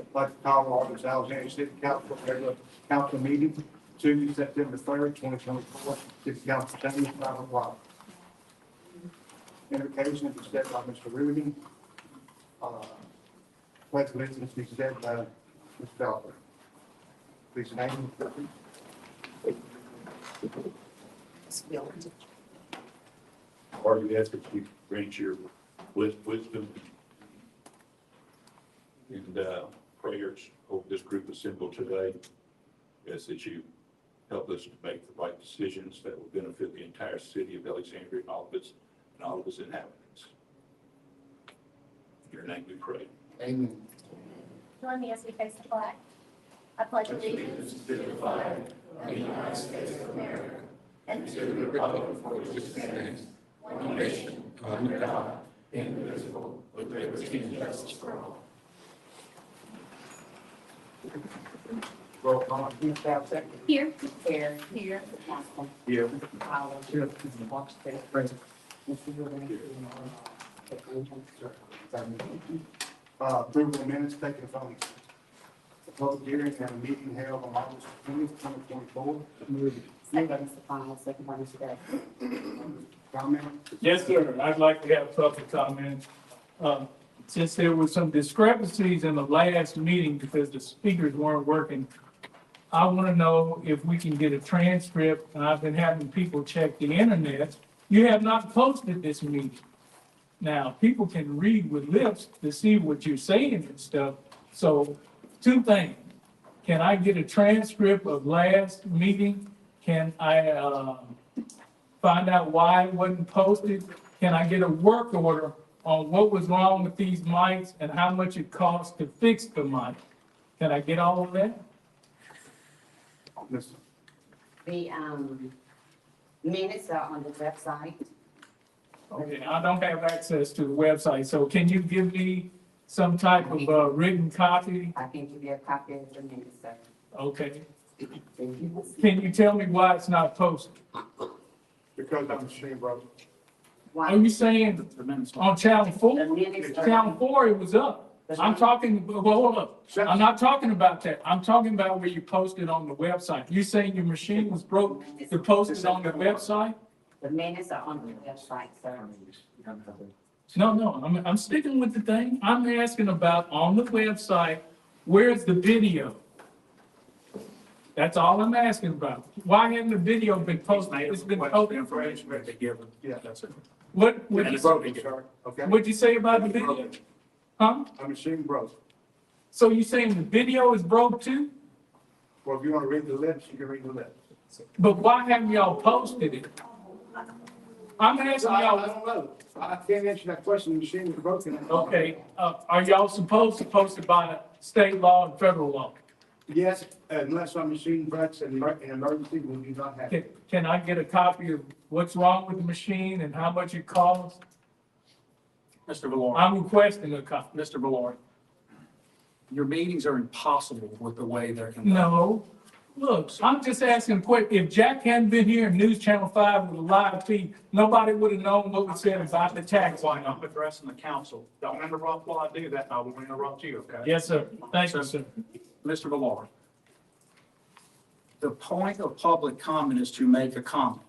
I'd like to call order this Alexandria City Council regular council meeting Tuesday, September 3rd, 2024. City Council chambers, 5 o'clock. Invocation is said by Mr. Rudy. Pledge allegiance is said by Mr. Belfer. Please name. Lord, we ask that you grant your wisdom and prayers over this group assembled today. Yes, that you help us to make the right decisions that will benefit the entire city of Alexandria and all of its inhabitants. In your name we pray. Amen. Join me as we face the flag. I pledge allegiance to the flag of the United States of America and to the republic for which it stands, one nation, under God, indivisible, with liberty and justice for all. Roll call. Here. Here. Here. Here. Approval of minutes taken from the public hearing and a meeting held on August 20th, 2024. Second by Mr. Fowler, second by Mr. Day. Comment? Yes, sir. I'd like to have public comment. Since there were some discrepancies in the last meeting because the speakers weren't working, I want to know if we can get a transcript, and I've been having people check the internet. You have not posted this meeting. Now, people can read with lips to see what you're saying and stuff. So, two things. Can I get a transcript of last meeting? Can I find out why it wasn't posted? Can I get a work order on what was wrong with these mics and how much it costs to fix the mic? Can I get all of that? Ms. The minutes are on the website. Okay, I don't have access to the website, so can you give me some type of written copy? I can give you a copy of the minutes, sir. Okay. Thank you. Can you tell me why it's not posted? Because I'm machine broke. Why? Are you saying on channel 4? The minutes are. Channel 4, it was up. I'm talking, well, hold up. I'm not talking about that. I'm talking about where you posted on the website. You saying your machine was broke to post it on the website? The minutes are on the website, sir. No, I'm sticking with the thing. I'm asking about on the website, where's the video? That's all I'm asking about. Why hasn't the video been posted? It's been posted. Information that they give them. Yeah. That's it. What'd you say about the video? Huh? I'm machine broke. So you saying the video is broke too? Well, if you want to read the lips, you can read the lips. But why haven't y'all posted it? I'm asking I y'all, don't know. I can't answer that question. The machine was broken. okay, are y'all supposed to post it by state law and federal law? Yes, unless our machine breaks in an emergency, we do not have it. Can I get a copy of what's wrong with the machine and how much it costs? Mr. Valor, I'm requesting a copy. Mr. Valor, your meetings are impossible with the way they're conducted. No, look, I'm just asking a question. If Jack hadn't been here and News Channel 5 with a live feed, nobody would have known what was said about the tax. Why I'm addressing the council. Don't interrupt while I do that, and I will interrupt you, okay? Yes, sir. Thank you, sir. Mr. Valor, the point of public comment is to make a comment.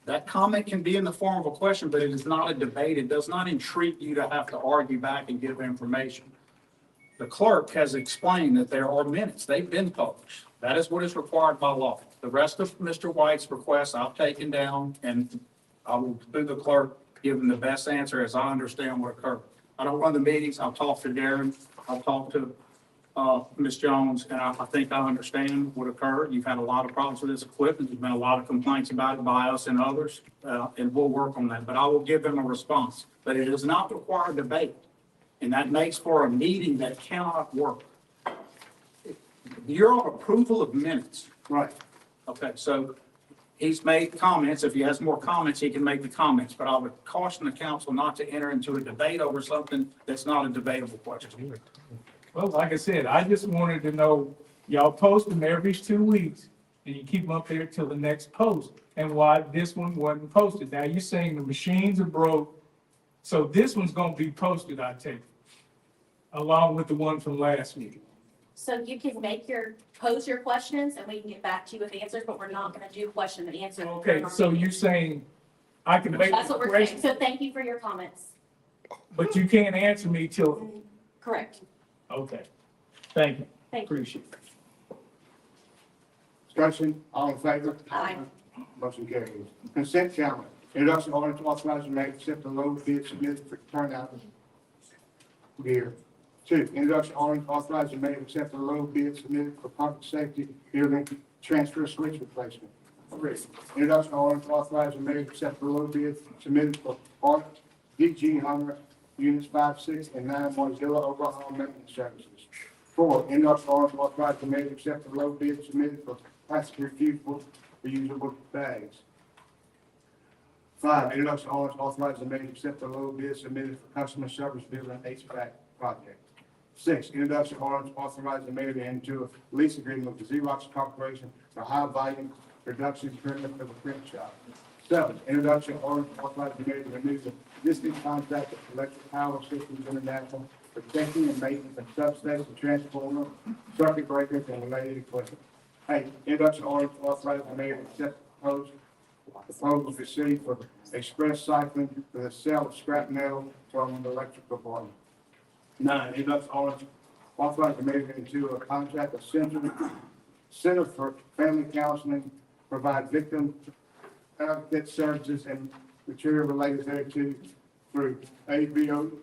That comment can be in the form of a question, but it is not a debate. It does not entreat you to have to argue back and give information. The clerk has explained that there are minutes. They've been published. That is what is required by law. The rest of Mr. White's requests I've taken down, and I will, through the clerk, give him the best answer as I understand what occurred. I don't run the meetings. I'll talk to Darren. I'll talk to Ms. Jones, and I think I understand what occurred. You've had a lot of problems with this equipment. There's been a lot of complaints about it by us and others, and we'll work on that. But I will give them a response. But it does not require debate, and that makes for a meeting that cannot work. you're on approval of minutes. Right. Okay, so he's made comments. If he has more comments, he can make the comments, but I would caution the council not to enter into a debate over something that's not a debatable question. Well, like I said, I just wanted to know, y'all post them every 2 weeks, and you keep them up there till the next post, and why this one wasn't posted. Now, you're saying the machines are broke, so this one's gonna be posted, I take, along with the one from last week. So you can pose your questions and we can get back to you with answers, but we're not gonna do question and answer. Okay, so you're saying I can make That's the what we're saying. question, So thank you for your comments. but you can't answer me till, Correct. okay. Thank you, Thank you. appreciate it. Discussion, all in favor? Aye. Motion carries. Consent calendar. Introduction of ordinance authorizing the mayor to accept the low bid submitted for turnout gear. 2, introduction of ordinance authorizing the mayor to accept the low bid submitted for public safety building transfer switch replacement. 3, introduction of ordinance authorizing the mayor to accept the low bid submitted for Art DG Hunter units 5, 6, and 9 Mozilla overhaul maintenance services. 4, introduction of ordinance authorizing the mayor to accept the low bid submitted for plastic reusable bags. 5, introduction of ordinance authorizing the mayor to accept the low bid submitted for customer service building HVAC project. 6, introduction of ordinance authorizing the mayor to enter into a lease agreement with the Xerox Corporation for high volume production equipment for the print shop. 7, introduction of ordinance authorizing the mayor to renew the existing contract with Electric Power Systems International for testing and maintenance of substation, transformer, circuit breakers, and related equipment. 8, introduction of ordinance authorizing the mayor to accept proposal received for express cycling for the sale of scrap metal from the electric department. 9, introduction of ordinance authorizing the mayor into a contract with Center for Family Counseling, provide victim advocate services and material related thereto through AOCA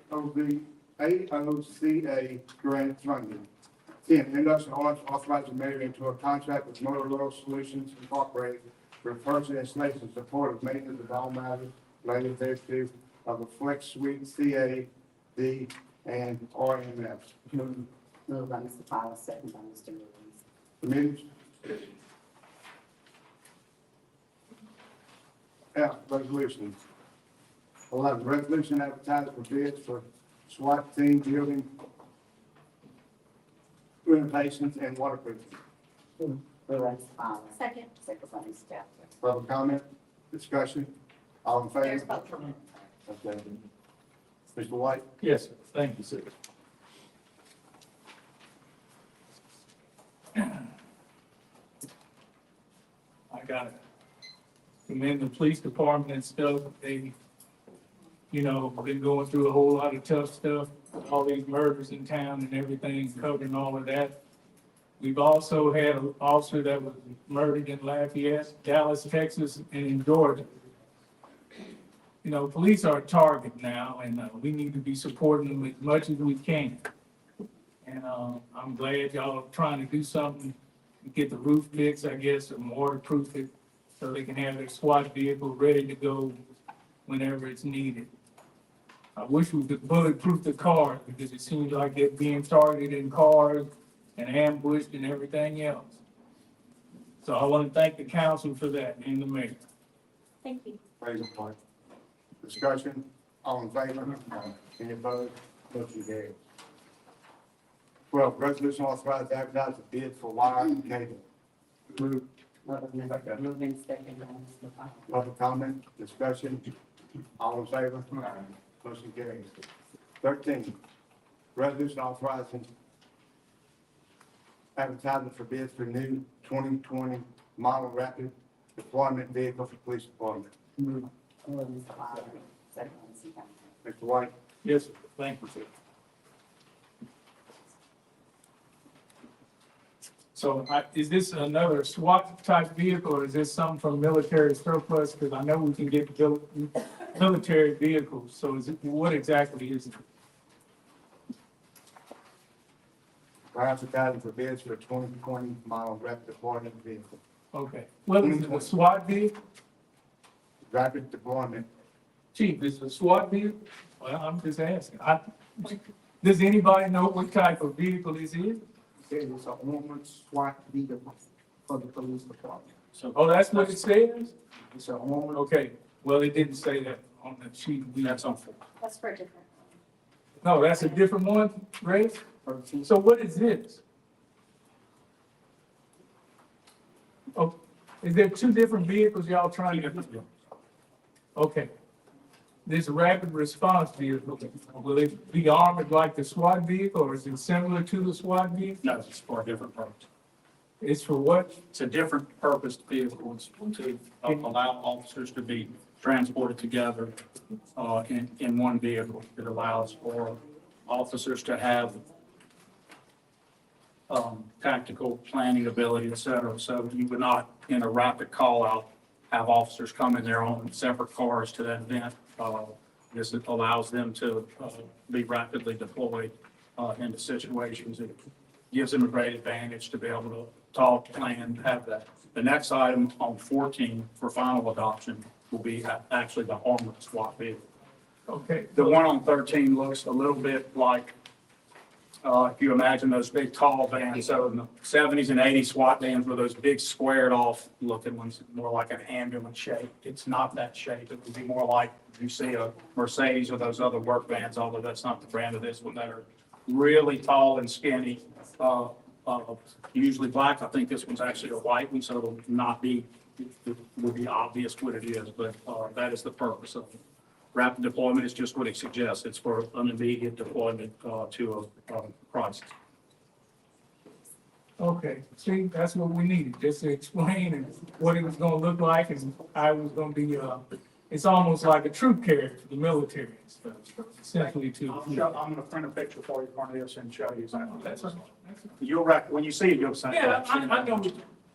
grant funding. 10, introduction of ordinance authorizing the mayor into a contract with Motorola Solutions Incorporated for purchase and installation and support of maintenance of all matters related thereto of a Flex Suite CAD and RMS. Moved by Mr. Fowler, second by Mr. Williams. Committees? F, resolutions. 11, resolution advertised for bids for SWAT team building renovations and waterproofing. Moved by Mr. Fowler, Second. second by Ms. Chapman. Public comment, discussion, all in There's favor? both. Okay. Mr. White? Yes, sir. Thank you, sir. I gotta commend the police department and stuff. They, been going through a whole lot of tough stuff, all these murders in town and everything, covering all of that. We've also had an officer that was murdered in Lafayette, Dallas, Texas, and in Georgia. Police are a target now, and we need to be supporting them as much as we can. And I'm glad y'all are trying to do something, to get the roof fixed, I guess, or waterproof it, so they can have their SWAT vehicle ready to go whenever it's needed. I wish we could bulletproof the cars, because it seems like they're being targeted in cars and ambushed and everything else. So I want to thank the council for that and the mayor. Thank you. Praise the Lord. Discussion, all in favor? Any opposed? Motion carries. 12, resolution authorized to advertise the bid for wire and cable. Moved by second by Mr. Fowler. Public comment, discussion, all in favor? Motion carries. 13, resolution authorizing advertising for bids for new 2020 model rapid deployment vehicle for police department. Moved by Mr. Fowler, second by Ms. Chapman. Mr. White? Yes, sir. Thank you, sir. So is this another SWAT type vehicle, or is this something from military surplus? Because I know we can get military vehicles, so what exactly is it? We're advertising for bids for 2020 model rapid deployment vehicle. Okay, well, is it a SWAT vehicle? Rapid deployment, Chief, is it a SWAT vehicle? Well, I'm just asking. Does anybody know what type of vehicle this is? says it's a armored SWAT vehicle for the police department. So Oh, that's what it says? It's an armored, Okay, well, it didn't say that on the sheet. that's on four. That's for a different. No, that's a different one, Ray? 13. So what is this? Oh, is there two different vehicles y'all trying to? Okay. This rapid response vehicle, will it be armored like the SWAT vehicle, or is it similar to the SWAT vehicle? No, it's for a different purpose. It's for what? It's a different purposed vehicle. It's to allow officers to be transported together in one vehicle. It allows for officers to have tactical planning ability, et cetera. So you would not, in a rapid call out, have officers come in their own separate cars to that event. This allows them to be rapidly deployed into situations. It gives them a great advantage to be able to talk, plan, have that. The next item on 14 for final adoption will be actually the armored SWAT vehicle. Okay. The one on 13 looks a little bit like, if you imagine those big tall vans, so in the 70s and 80s SWAT vans were those big squared off looking ones, more like an ambulance shape. It's not that shape. It would be more like you see a Mercedes or those other work vans, although that's not the brand of this one, that are really tall and skinny, usually black. I think this one's actually a white one, so it'll not be, it would be obvious what it is, but that is the purpose of it. Rapid deployment is just what it suggests. It's for an immediate deployment to a crisis. Okay, see, that's what we needed, just to explain and what it was gonna look like and how it was gonna be, it's almost like a troop carrier to the military, essentially to. I'm gonna print a picture for you, Cornelius, and show you. That's a- You'll when you see it, you'll say. Yeah, I know,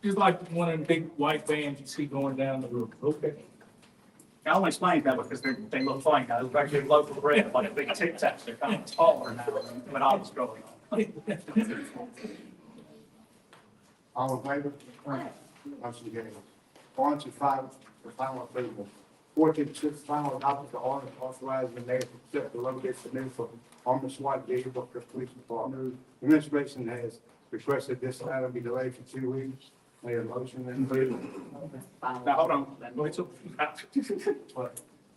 just like one of the big white vans you see going down the road, okay. I only explain that because they look funny now. They're actually local bread, like big Tic Tacs. They're kind of taller now than when I was growing up. All in favor? Motion carries. On to five, for final approval. 14, final adoption of the ordinance authorizing the mayor to accept the low bid submitted for armored SWAT vehicle for police department. Administration has requested this item be delayed for 2 weeks. May a motion then please. Now, hold on. Wait till-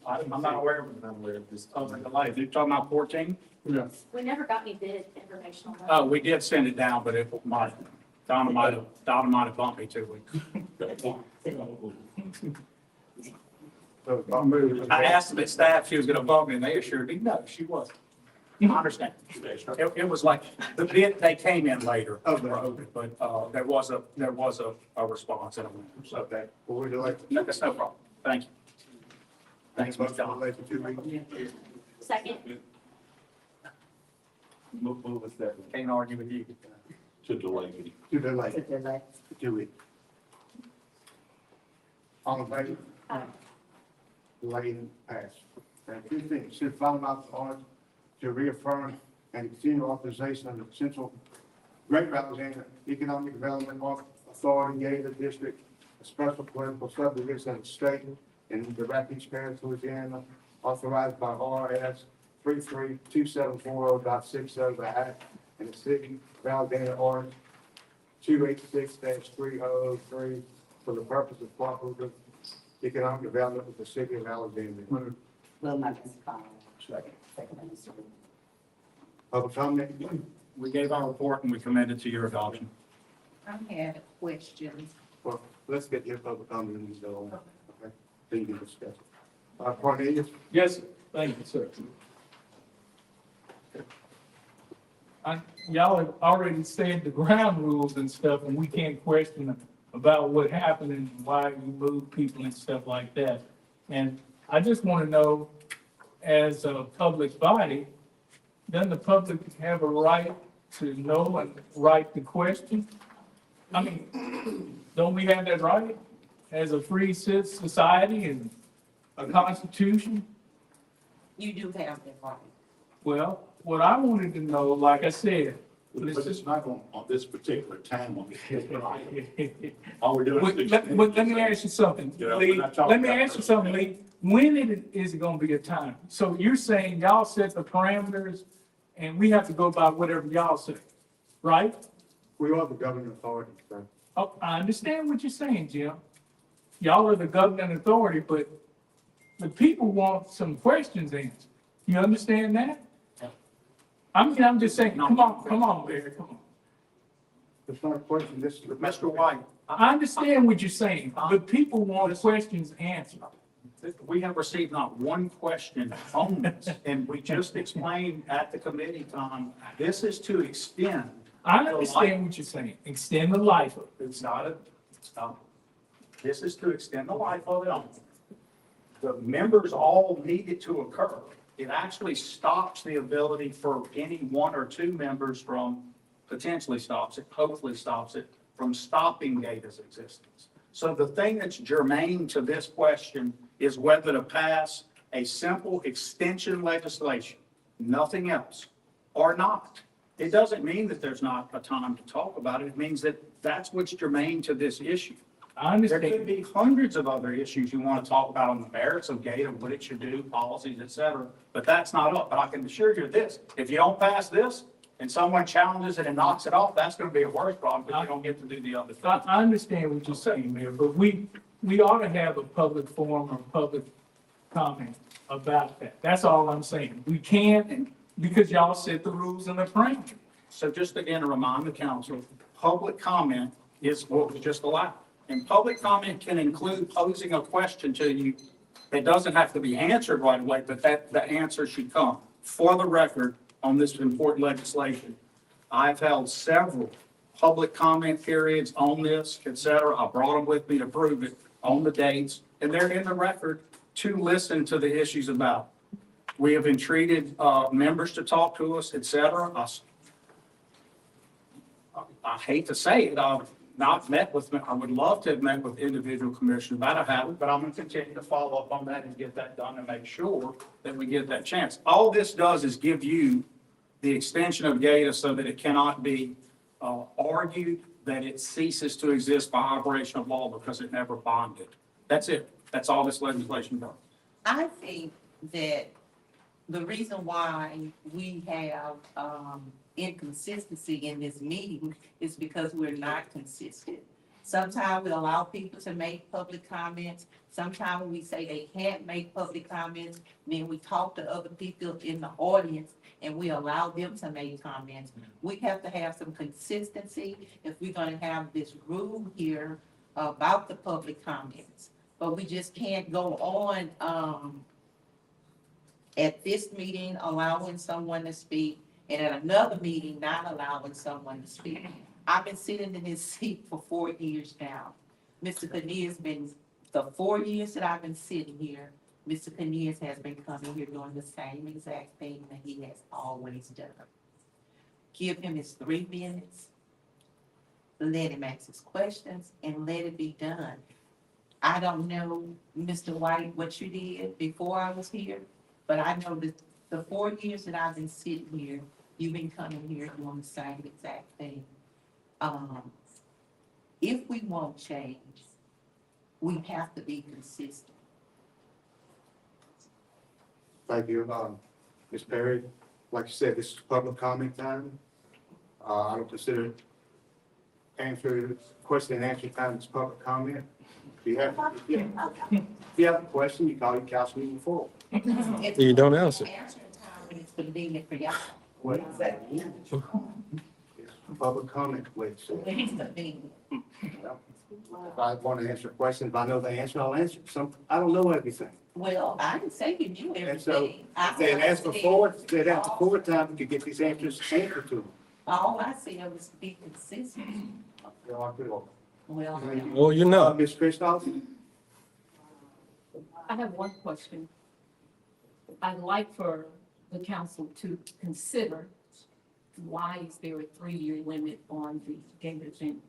I'm not aware of this. Other delay. You're talking about 14? Yeah. We never got any bid information on that. Oh, we did send it down, but it might, Donna might have bumped me 2 weeks. So I'll move. I asked the staff if she was gonna bump me, and they assured me, no, she wasn't. I understand. It was like, the bid, they came in later, but there was a response in a minute. So Okay, well, we're delayed. no, that's no problem. Thank you. Thanks, Ms. Motion John. delayed for 2 weeks. Second, Move with that, Can't argue with you. to delay meeting. To delay, for 2 weeks. All in favor? Aye. Delayed and passed. And 15, consider final adoption of ordinance to reaffirm and continue authorization of the Central Great Alexandria Economic Development Authority, Gator District, a special political subdivision of the state in the Rapides Parish, Louisiana, authorized by RS 33274.60 of the Act and the City of Alexandria ordinance 286-3003 for the purpose of cooperative economic development with the City of Alexandria. Will not respond. Second. Second, Mr. Lee. Public comment? We gave our report and we commended to your adoption. I had a question. Well, let's get your public comment and go on. Okay? Then you can discuss it. Cornelius? Yes, sir. Thank you, sir. Y'all have already said the ground rules and stuff, and we can't question about what happened and why you moved people and stuff like that. And I just want to know, as a public body, doesn't the public have a right to know and right to question? I mean, don't we have that right as a free society and a constitution? You do have that right. Well, what I wanted to know, like I said, But it's not on this particular time on the. All we're doing is. but let me ask you something, You know, Lee. we're not talking Let me about ask you something, Lee. When is it gonna be a time? So you're saying y'all set the parameters and we have to go by whatever y'all say, right? We are the governing authority, sir. Oh, I understand what you're saying, Jim. Y'all are the governing authority, but the people want some questions answered. You understand that? I'm just saying, come on, Barry, come on. It's not a question, this is the. Mr. White, I understand what you're saying. The people want questions answered. we have received not one question on this, and we just explained at the committee time, this is to extend. I understand what you're saying. Extend the life of it. It's not. This is to extend the life of it on. The members all need it to occur. It actually stops the ability for any one or two members from, potentially stops it, hopefully stops it, from stopping Gata's existence. So the thing that's germane to this question is whether to pass a simple extension legislation, nothing else, or not. It doesn't mean that there's not a time to talk about it. It means that that's what's germane to this issue. I There could understand. be hundreds of other issues you want to talk about on the merits of Gata, what it should do, policies, et cetera, but that's not up. But I can assure you this, if you don't pass this and someone challenges it and knocks it off, that's going to be a worse problem because you don't get to do the other I thing. understand what you're saying, Mayor, but we ought to have a public forum or public comment about that. That's all I'm saying. We can't, because y'all set the rules and the parameters. So just again, to remind the council, public comment is what was just allowed. And public comment can include posing a question to you. It doesn't have to be answered right away, but the answer should come. For the record, on this important legislation, I've held several public comment periods on this, et cetera. I brought them with me to prove it on the dates, and they're in the record to listen to the issues about. We have entreated members to talk to us, et cetera. I hate to say it, I've not met with, I would love to have met with individual commissioners, but I haven't, but I'm going to continue to follow up on that and get that done and make sure that we get that chance. All this does is give you the extension of Gata so that it cannot be argued that it ceases to exist by operation of law because it never bonded. That's it. That's all this legislation does. I think that the reason why we have inconsistency in this meeting is because we're not consistent. Sometimes we allow people to make public comments. Sometimes we say they can't make public comments. Then we talk to other people in the audience and we allow them to make comments. We have to have some consistency if we're gonna have this rule here about the public comments. But we just can't go on at this meeting allowing someone to speak and at another meeting not allowing someone to speak. I've been sitting in this seat for 4 years now. Mr. Cornelius been, the 4 years that I've been sitting here, Mr. Cornelius has been coming here doing the same exact thing that he has always done. Give him his 3 minutes, let him ask his questions, and let it be done. I don't know, Mr. White, what you did before I was here, but I know that the 4 years that I've been sitting here, you've been coming here doing the same exact thing. If we want change, we have to be consistent. Thank you, Ms. Perry. Like you said, this is public comment time. I don't consider question and answer time as public comment. If you have a question, you call your council meeting before. You don't answer. Answering time when it's convenient for y'all. What is that? Public comment, wait, so When it's convenient. if I want to answer a question, if I know the answer, I'll answer. I don't know everything. Well, I didn't say you knew And so, everything. I if they'd said- asked before, they'd asked before time, we could get these answers answered to them. All I said was be consistent. You know, I could- Well, Well, you know, Ms. Christoph? I have one question. I'd like for the council to consider why is there a 3-year limit on the Gata event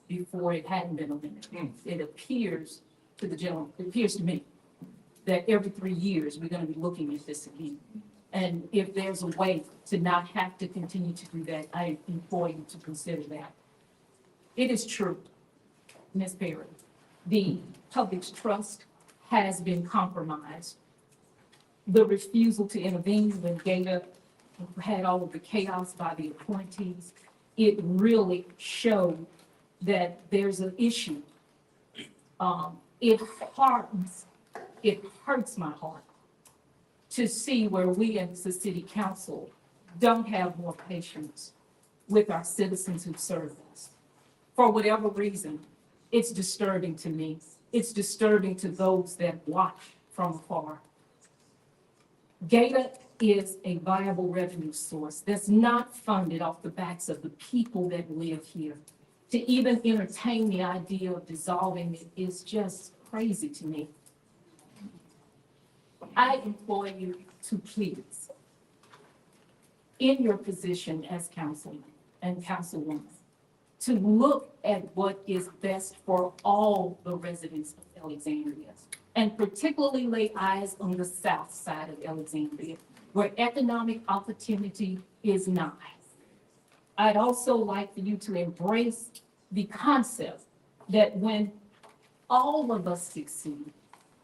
before it hadn't been a limit? It appears to the general, it appears to me that every 3 years, we're gonna be looking at this again. And if there's a way to not have to continue to do that, I implore you to consider that. It is true, Ms. Perry, the public's trust has been compromised. The refusal to intervene when Gata had all of the chaos by the appointees it really showed that there's an issue. It hurts my heart to see where we as the city council don't have more patience with our citizens who serve us. For whatever reason, it's disturbing to me. It's disturbing to those that watch from afar. Gator is a viable revenue source that's not funded off the backs of the people that live here. To even entertain the idea of dissolving it is just crazy to me. I implore you to please, in your position as councilman and councilwoman, to look at what is best for all the residents of Alexandria, and particularly lay eyes on the south side of Alexandria, where economic opportunity is nigh. I'd also like for you to embrace the concept that when all of us succeed,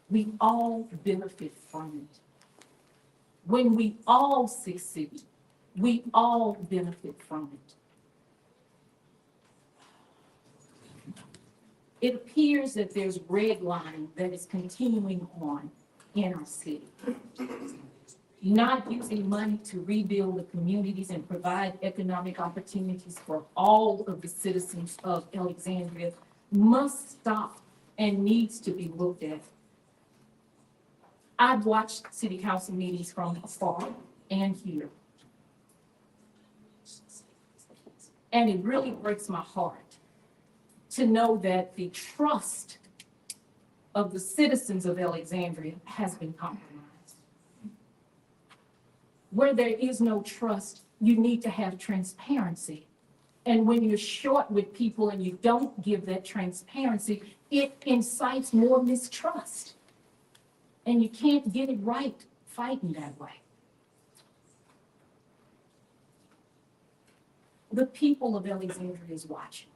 we all benefit from it. When we all succeed, we all benefit from it. It appears that there's redlining that is continuing on in our city. Not using money to rebuild the communities and provide economic opportunities for all of the citizens of Alexandria must stop and needs to be looked at. I've watched city council meetings from afar and here. And it really breaks my heart to know that the trust of the citizens of Alexandria has been compromised. Where there is no trust, you need to have transparency. And when you're short with people and you don't give that transparency, it incites more mistrust. And you can't get it right fighting that way. The people of Alexandria is watching.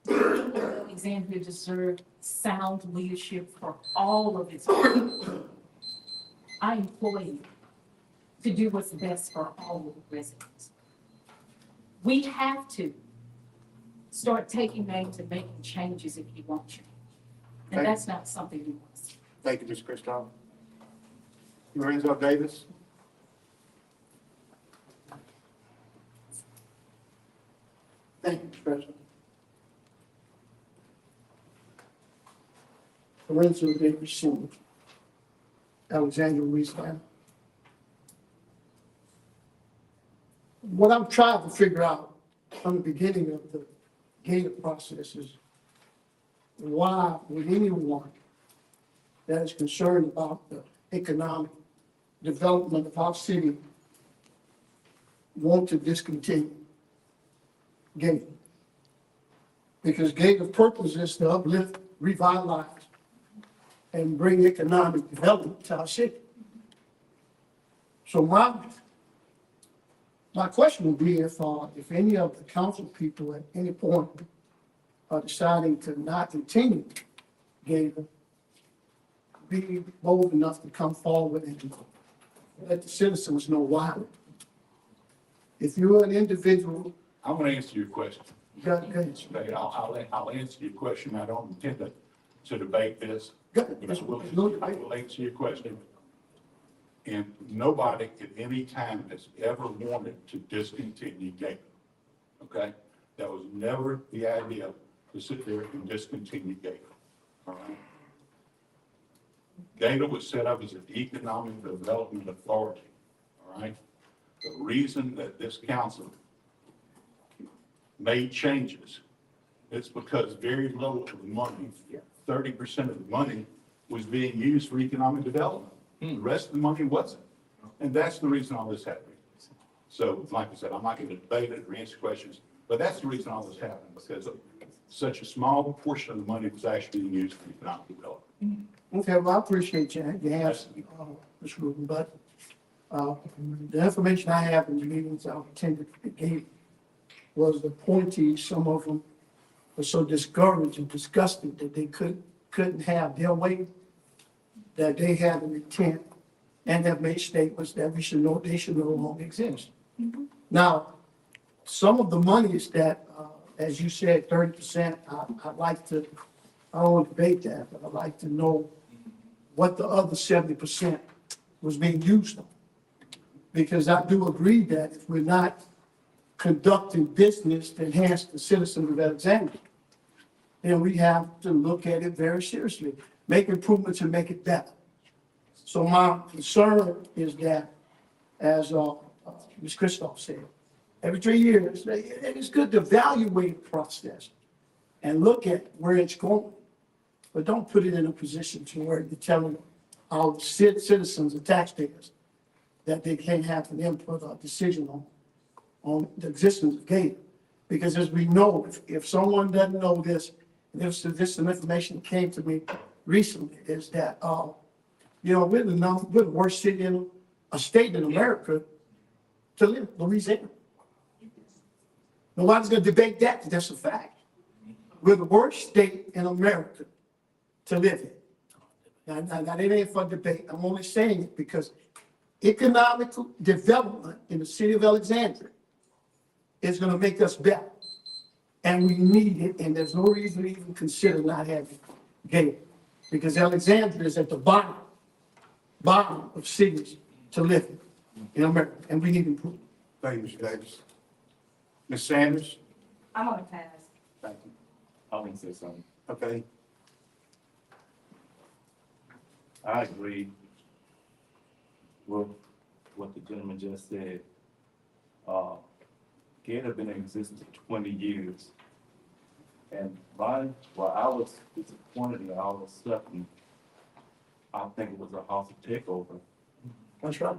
The people of Alexandria deserve sound leadership for all of its people. I implore you to do what's best for all of the residents. We have to start taking names and making changes if you want change. And that's not something we want to see. Thank you, Ms. Christoph. Lorenzo Davis. Thank you, Mr. President. Lorenzo Davis, Sr., Alexandria, Louisiana. What I'm trying to figure out from the beginning of the Gator process is why would anyone that is concerned about the economic development of our city want to discontinue Gator? Because Gator's purpose is to uplift, revitalize, and bring economic development to our city. So my question would be if any of the council people at any point are deciding to not continue Gator, be bold enough to come forward and let the citizens know why. If you're an individual, I'm going to answer your question. go ahead. I'll answer your question. I don't intend to debate this. Go ahead. But I will answer your question. And nobody at any time has ever wanted to discontinue Gator. Okay? That was never the idea to sit there and discontinue Gator. All right? Gator was set up as an economic development authority. All right? The reason that this council made changes, it's because very little of the money, 30% of the money, was being used for economic development. The rest of the money wasn't. And that's the reason all this happened. So, like I said, I'm not going to debate it or answer questions, but that's the reason all this happened, because such a small portion of the money was actually being used for economic development. Okay, well, I appreciate your answer, Ms. Rubin, but the information I have in the meetings I attended at Gator was the appointees, some of them were so discouraged and disgusted that they couldn't have their way, that they had an intent and have made statements that they should no longer exist. Now, some of the monies that, as you said, 30%, I'd like to, I don't want to debate that, but I'd like to know what the other 70% was being used on. Because I do agree that if we're not conducting business to enhance the citizens of Alexandria, then we have to look at it very seriously, make improvements and make it better. So my concern is that, as Ms. Christoph said, every 3 years, it's good to evaluate the process and look at where it's going. But don't put it in a position to where you're telling our citizens and taxpayers that they can't have an input or decision on the existence of Gator. Because as we know, if someone doesn't know this, this some information that came to me recently, is that, we're the worst city in a state in America to live, Louisiana. Nobody's gonna debate that, but that's a fact. We're the worst state in America to live in. Now, it ain't for debate. I'm only saying it because economic development in the city of Alexandria is gonna make us better. And we need it, and there's no reason to even consider not having Gator. Because Alexandria is at the bottom of cities to live in America, and we need improvement. Thank you, Mr. Davis. Ms. Sanders? I'm gonna pass. Thank you. I want to say something. Okay, I agree with what the gentleman just said. Gator been in existence for 20 years. And I was disappointed and all of a sudden, I think it was a hostile takeover. That's right.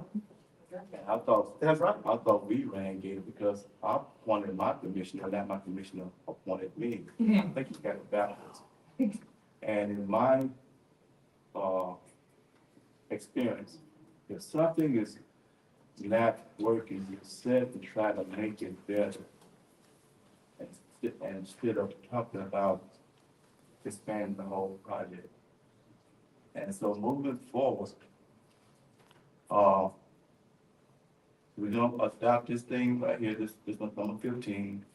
And I thought we ran Gator because I appointed my commissioner, not my commissioner appointed me. I think you got it backwards. And in my experience, if something is not working, you said and try to make it better. And instead of talking about expanding the whole project. And so moving forward, we're gonna adopt this thing right here, this one's number 15.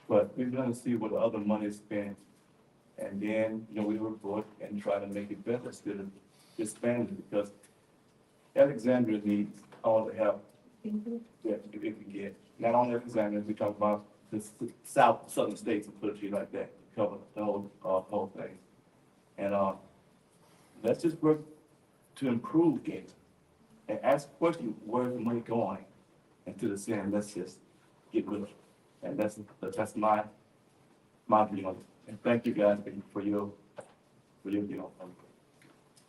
But we're gonna see what the other money is spent. And then, we report and try to make it better instead of expanding, because Alexandria needs all the help that it can get. Not only Alexandria, we talk about the southern states, and put it to you like that, cover the whole thing. And, let's just work to improve Gator and ask questions, where's the money going? And to the saying, let's just get rid of it. And that's my view on it. And thank you guys for your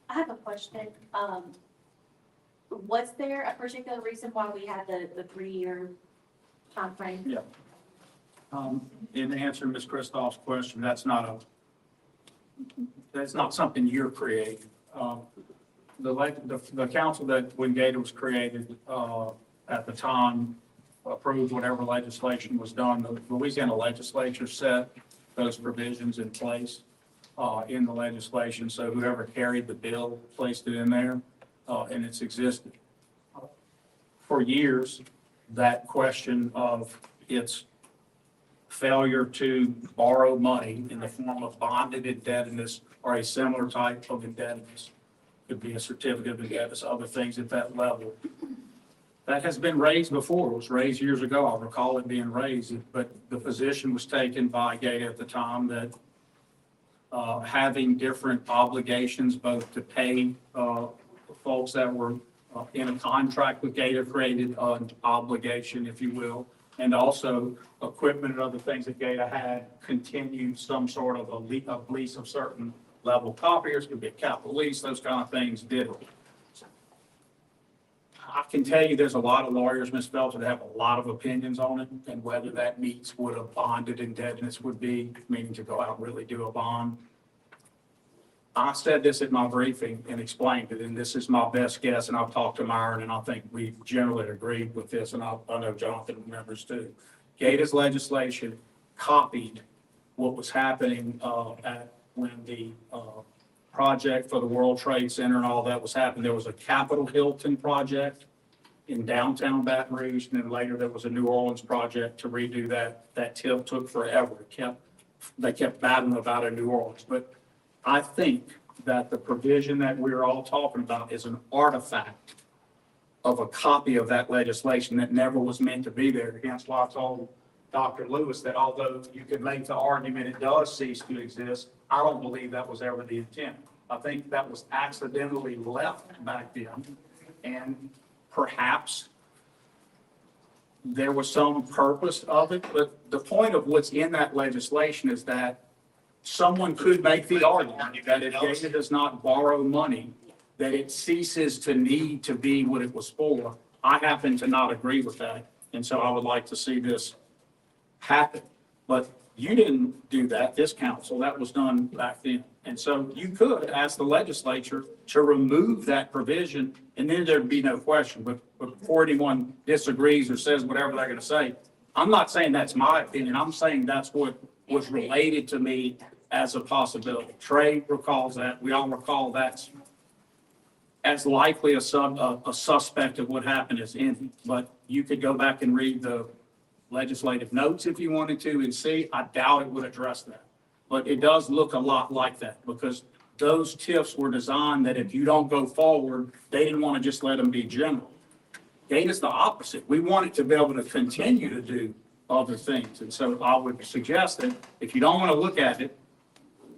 I have a question. Was there a particular reason why we had the 3-year timeframe? Yeah. In answer to Ms. Christoph's question, that's not something you're creating. The council that, when Gator was created, at the time, approved whatever legislation was done. The Louisiana legislature set those provisions in place, in the legislation. So whoever carried the bill placed it in there, and it's existed. For years, that question of its failure to borrow money in the form of bonded indebtedness or a similar type of indebtedness, could be a certificate of indebtedness, other things at that level. That has been raised before. It was raised years ago. I recall it being raised, but the position was taken by Gator at the time that having different obligations, both to pay folks that were in a contract with Gator, created an obligation, if you will, and also equipment and other things that Gator had continued some sort of a lease of certain level copiers, could be a capital lease, those kind of things did. I can tell you there's a lot of lawyers, Ms. Felton, that have a lot of opinions on it and whether that meets what a bonded indebtedness would be, meaning to go out and really do a bond. I said this at my briefing and explained it, and this is my best guess, and I've talked to Myron, and I think we generally agreed with this, and I know Jonathan remembers too. Gator's legislation copied what was happening when the project for the World Trade Center and all that was happening. There was a Capitol Hilton project in downtown Baton Rouge, and then later there was a New Orleans project to redo that. That TIF took forever. They kept battling about it in New Orleans. But I think that the provision that we're all talking about is an artifact of a copy of that legislation that never was meant to be there. Against why I told Dr. Lewis that although you could make the argument it does cease to exist, I don't believe that was ever the intent. I think that was accidentally left back then. And perhaps there was some purpose of it, but the point of what's in that legislation is that someone could make the argument that if Gator does not borrow money, that it ceases to need to be what it was for. I happen to not agree with that, and so I would like to see this happen. But you didn't do that, this council, that was done back then. And so you could ask the legislature to remove that provision, and then there'd be no question. But before anyone disagrees or says whatever they're gonna say, I'm not saying that's my opinion, I'm saying that's what was related to me as a possibility. Trey recalls that, we all recall that's as likely a suspect of what happened as any. But you could go back and read the legislative notes if you wanted to and see. I doubt it would address that. But it does look a lot like that because those TIFs were designed that if you don't go forward, they didn't want to just let them be general. Gator's the opposite. We want it to be able to continue to do other things. And so I would suggest that if you don't want to look at it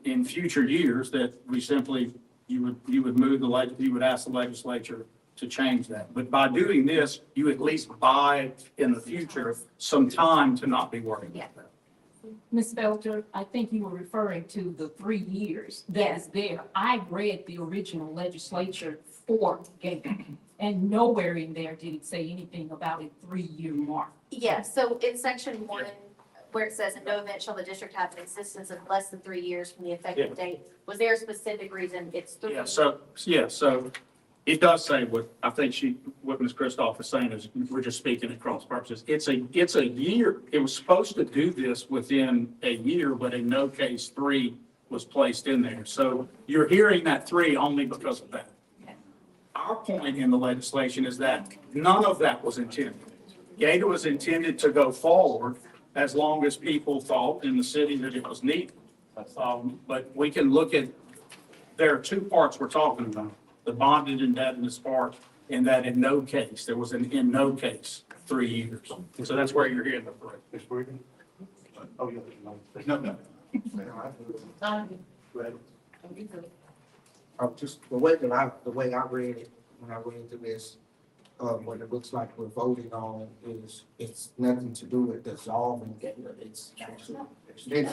in future years, that we simply, you would ask the legislature to change that. But by doing this, you at least buy in the future some time to not be worried about that. Ms. Belcher, I think you were referring to the 3 years that is there. I read the original legislature for Gator, and nowhere in there did it say anything about a 3-year mark. Yeah, so in section 1, where it says, in no event shall the district have an existence of less than 3 years from the effective date, was there a specific reason it's 3? So it does say what I think what Ms. Christoph is saying is, we're just speaking at cross purposes. It's a year. It was supposed to do this within a year, but in no case 3 was placed in there. So you're hearing that 3 only because of that. Our point in the legislation is that none of that was intended. Gator was intended to go forward as long as people thought in the city that it was needed. But we can look at, there are 2 parts we're talking about. The bonded indebtedness part, and that in no case, there was an in no case 3 years. So that's where you're hearing the 3. Ms. Breeden? Oh, yeah. No. Just the way I read it, when I read through this, what it looks like we're voting on is, it's nothing to do with dissolving Gator. It's actually extending.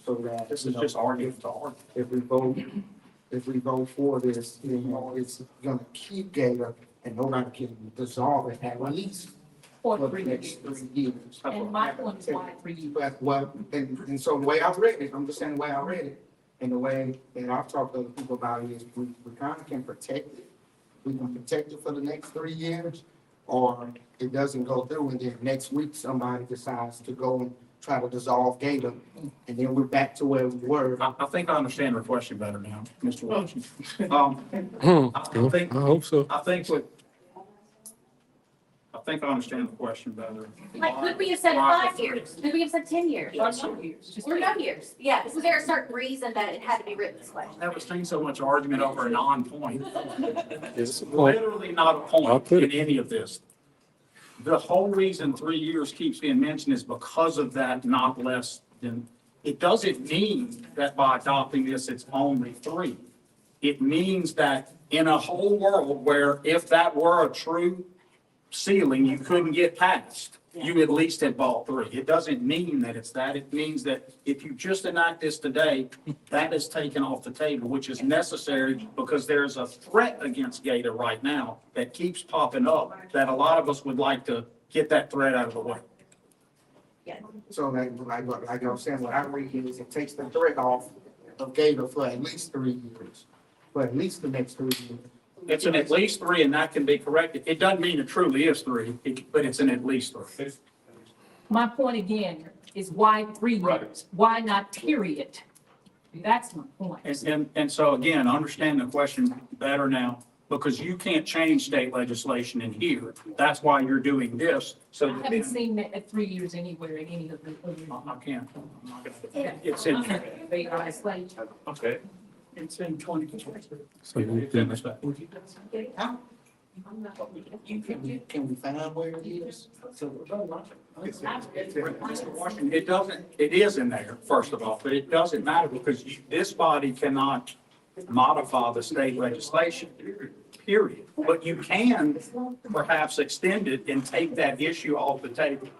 So that, This is just argument to argue. if we vote for this, it's gonna keep Gator and nobody can dissolve it at least For for the 3 next years. 3 years. And my point is why 3 years? But, well, and so the way I read it, I'm just saying the way I read it, and the way that I've talked to other people about it is we kind of can protect it. We can protect it for the next 3 years, or it doesn't go through, and then next week somebody decides to go and try to dissolve Gator, and then we're back to where we were. I think I understand the question better now, Mr. Wilson. I hope so. I think I understand the question better. Like, could we have said 5 years? Could we have said 10 years? Or no years, just Or no years? Yeah, was there a certain reason that it had to be written this way? Never seen so much argument over a non-point. It's a point. Literally not a I'll point put in any of this. The whole reason 3 years keeps being mentioned is because of that not less than, it doesn't mean that by adopting this, it's only 3. It means that in a whole world where if that were a true ceiling you couldn't get past, you at least had bought 3. It doesn't mean that it's that. It means that if you just enact this today, that is taken off the table, which is necessary because there's a threat against Gator right now that keeps popping up, that a lot of us would like to get that threat out of the way. So like I was saying, what I read here is it takes the threat off of Gator for at least 3 years, for at least the next 3 years. It's an at least 3 and that can be corrected. It doesn't mean it truly is 3, but it's an at least 3. My point again is why 3 years? Why not period? That's my point. And so again, understand the question better now. because you can't change state legislation in here. That's why you're doing this, so I that haven't seen that at 3 years anywhere in any of the. I can't, I'm not gonna, it's in, They are like, Okay. it's in 20. How? Can we find where it is? Mr. Washington, it doesn't, it is in there, first of all, but it doesn't matter because this body cannot modify the state legislation, period. But you can perhaps extend it and take that issue off the table.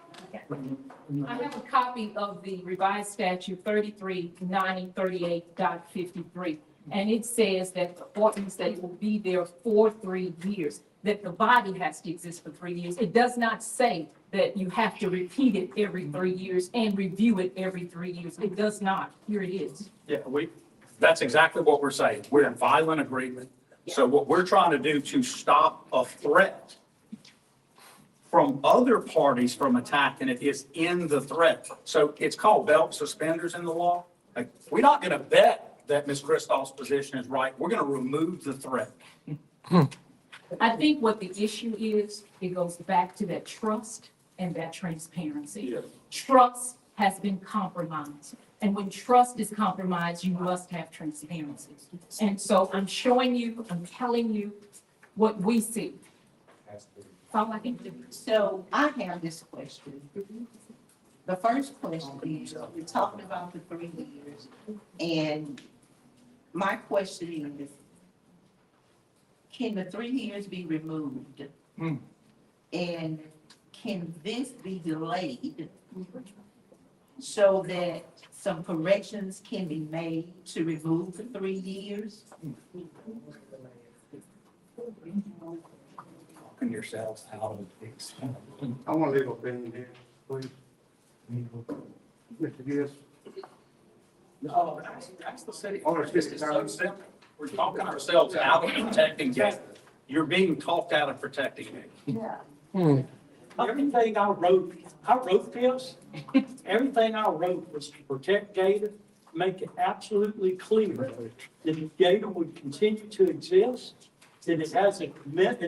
I have a copy of the revised statute 339038.53. And it says that the ordinance that it will be there for 3 years, that the body has to exist for 3 years. It does not say that you have to repeat it every 3 years and review it every 3 years. It does not. Here it is. Yeah, that's exactly what we're saying. We're in violent agreement. So what we're trying to do to stop a threat from other parties from attacking it is in the threat. So it's called belt and suspenders in the law. Like, we're not going to bet that Ms. Kristoff's position is right. We're going to remove the threat. I think what the issue is, it goes back to that trust and that transparency. Trust has been compromised. And when trust is compromised, you must have transparency. And so I'm showing you, I'm telling you what we see. That's all I can do. So I have this question. The first question is, we're talking about the 3 years, and my question is, can the 3 years be removed? And can this be delayed so that some corrections can be made to remove the 3 years? Talking yourselves out of this. I want to leave opinion here, please. Mr. Gibbs? No, that's the city. Oh, it's just- It's so simple. We're talking ourselves out of protecting Gator. You're being talked out of protecting Gator. Everything I wrote this, everything I wrote was to protect Gator, make it absolutely clear that Gator would continue to exist, that it has at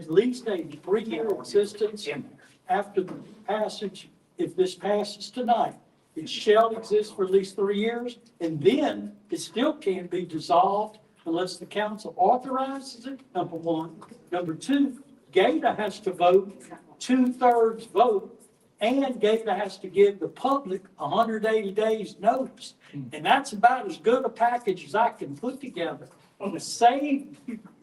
least a 3-year existence after the passage, if this passes tonight. It shall exist for at least 3 years, and then it still can't be dissolved unless the council authorizes it, number one. Number two, Gator has to vote 2/3 vote, and Gator has to give the public 180 days notice. And that's about as good a package as I can put together to save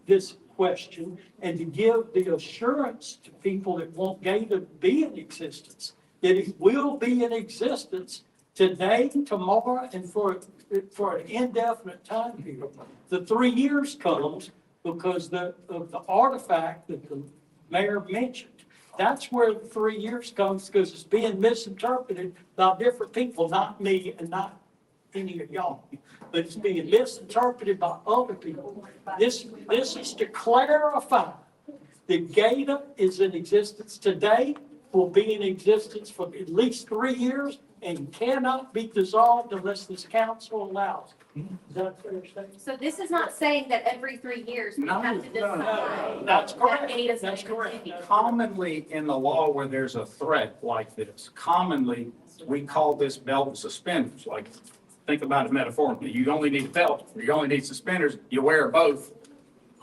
this question and to give the assurance to people that want Gator to be in existence, that it will be in existence today, tomorrow, and for an indefinite time period. The 3 years comes because of the artifact that the mayor mentioned. That's where the 3 years comes, because it's being misinterpreted by different people, not me and not any of y'all. But it's being misinterpreted by other people. This is to clarify that Gator is in existence today, will be in existence for at least 3 years, and cannot be dissolved unless this council allows. Is that fair statement? So this is not saying that every 3 years we have to decide. That's correct. That Gata's That's gonna correct. continue. Commonly in the law where there's a threat like this, commonly we call this belt and suspenders. Like, think about it metaphorically. You only need a belt, you only need suspenders, you wear both.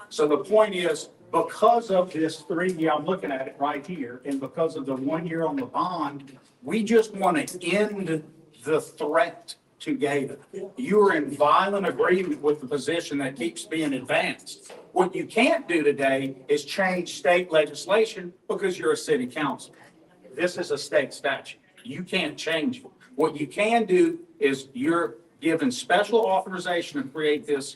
So the point is, because of this 3-year, I'm looking at it right here, and because of the 1 year on the bond, we just want to end the threat to Gator. You are in violent agreement with the position that keeps being advanced. What you can't do today is change state legislation because you're a city council. This is a state statute. You can't change it. What you can do is you're given special authorization to create this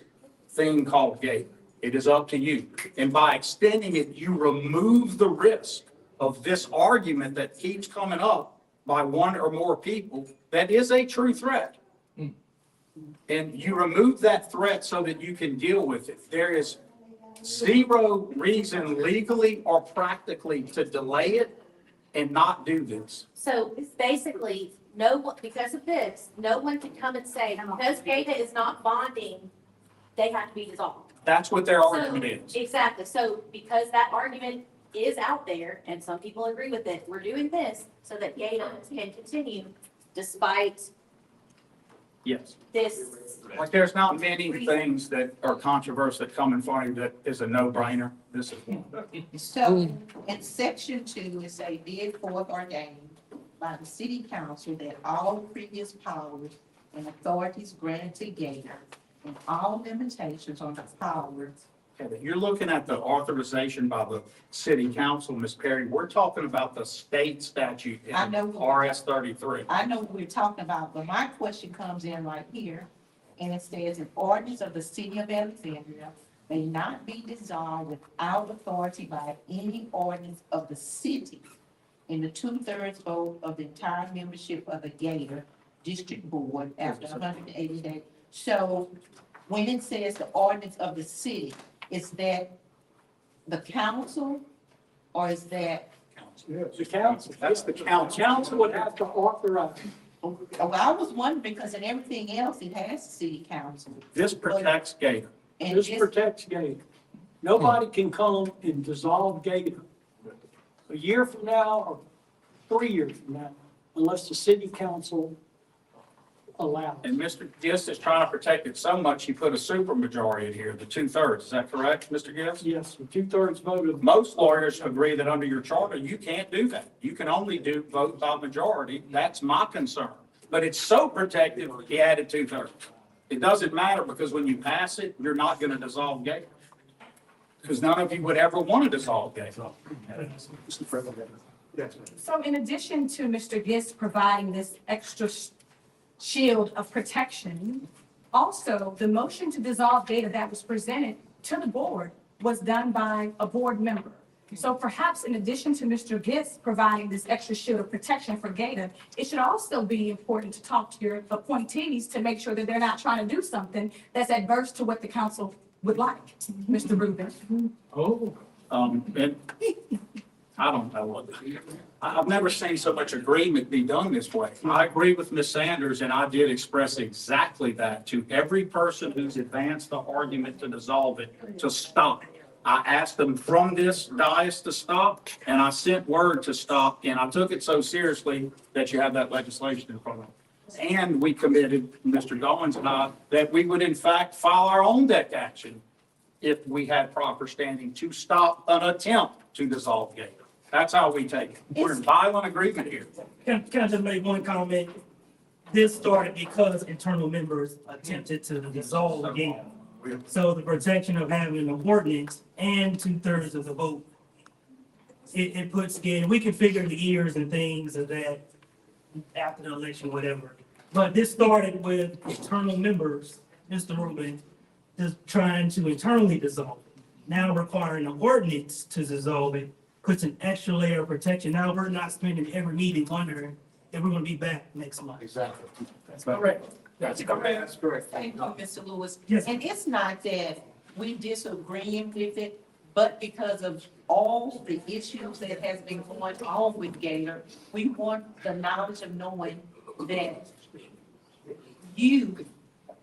thing called Gator. It is up to you. And by extending it, you remove the risk of this argument that keeps coming up by one or more people that is a true threat. And you remove that threat so that you can deal with it. There is zero reason legally or practically to delay it and not do this. So it's basically, no one, because of this, no one can come and say, because Gata is not bonding, they have to be dissolved. That's what their argument is. Exactly, so because that argument is out there and some people agree with it, we're doing this so that Gator can continue despite Yes. this. Like, there's not many things that are controversial that come in front of you that is a no-brainer. This is one. So in section 2, it say be it fourth ordained by the city council that all previous powers and authorities granted to Gator and all limitations on the powers. Okay, but you're looking at the authorization by the city council, Ms. Perry. We're talking about the state statute in I know. RS 33. I know what we're talking about, but my question comes in right here, and it says, an ordinance of the city of Alexandria may not be dissolved without authority by any ordinance of the city in the 2/3 vote of the entire membership of the Gator District Board after 180 days. So when it says the ordinance of the city, is that the council or is that? The council. That's the council. Council would have to authorize. Oh, I was wondering because in everything else, it has the city council. This protects Gator. And This this, protects Gator. Nobody can come and dissolve Gator a year from now or 3 years from now unless the city council allows. And Mr. Gist is trying to protect it so much, he put a supermajority in here, the 2/3. Is that correct, Mr. Gist? Yes, the 2/3 vote of. Most lawyers agree that under your charter, you can't do that. You can only vote by majority. That's my concern. But it's so protective, he added 2/3. It doesn't matter because when you pass it, you're not going to dissolve Gator. Because none of you would ever want to dissolve Gator. So in addition to Mr. Gist providing this extra shield of protection, also the motion to dissolve Gator that was presented to the board was done by a board member. So perhaps in addition to Mr. Gist providing this extra shield of protection for Gator, it should also be important to talk to your appointees to make sure that they're not trying to do something that's adverse to what the council would like. Mr. Rubin. Oh. And I don't know what, I've never seen so much agreement be done this way. I agree with Ms. Sanders, and I did express exactly that to every person who's advanced the argument to dissolve it, to stop. I asked them from this dais to stop, and I sent word to stop, and I took it so seriously that you have that legislation in front of us. And we committed, Mr. Goins and I, that we would in fact file our own deck action if we had proper standing to stop an attempt to dissolve Gator. That's how we take it. We're in violent agreement here. Can I just make one comment? This started because internal members attempted to dissolve the game. So the protection of having an ordinance and 2/3 of the vote, it puts Gator, we can figure the years and things of that after the election, whatever. But this started with internal members, Mr. Rubin, just trying to internally dissolve it. Now requiring an ordinance to dissolve it puts an extra layer of protection. Now we're not spending every meeting wondering if we're gonna be back next month. Exactly. That's correct. That's correct. That's correct. thank you, Mr. Lewis. Yes. And it's not that we disagreeing with it, but because of all the issues that has been going on with Gator, we want the knowledge of knowing that you,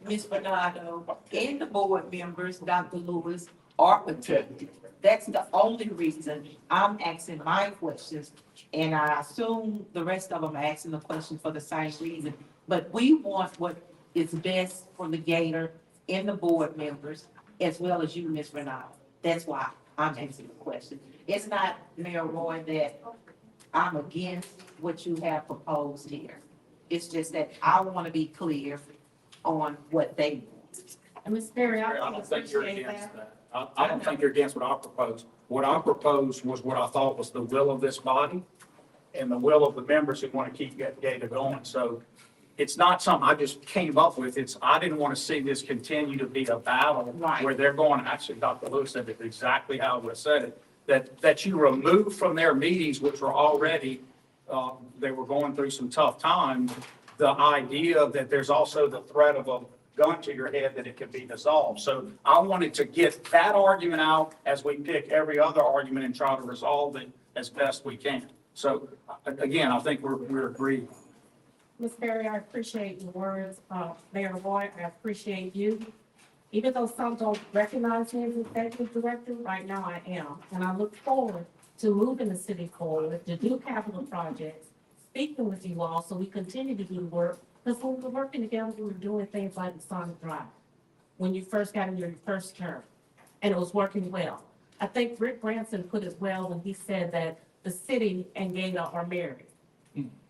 Ms. Bernardo, and the board members, Dr. Lewis, are protected. That's the only reason I'm asking my questions. And I assume the rest of them are asking the question for the same reason. But we want what is best for the Gator and the board members, as well as you, Ms. Bernardo. That's why I'm asking the question. It's not, Mayor Roy, that I'm against what you have proposed here. It's just that I want to be clear on what they want. And Ms. Perry, I I don't think you're appreciate against that. that. I don't think you're against what I proposed. What I proposed was what I thought was the will of this body and the will of the members who want to keep Gator going. So it's not something I just came up with. I didn't want to see this continue to be a battle Right. where they're going, actually, Dr. Lewis said it exactly how I would have said it, that you remove from their meetings, which were already, they were going through some tough times, the idea that there's also the threat of a gun to your head that it can be dissolved. So I wanted to get that argument out as we pick every other argument and try to resolve it as best we can. So again, I think we're agreed. Ms. Perry, I appreciate your words. Mayor Roy, I appreciate you. Even though some don't recognize me as executive director, right now I am. And I look forward to moving the city forward, to do capital projects, speaking with you all, so we continue to do work. Because when we were working together, we were doing things like the Sonic Drive, when you first got in your first term, and it was working well. I think Rick Branson put it well when he said that the city and Gator are married.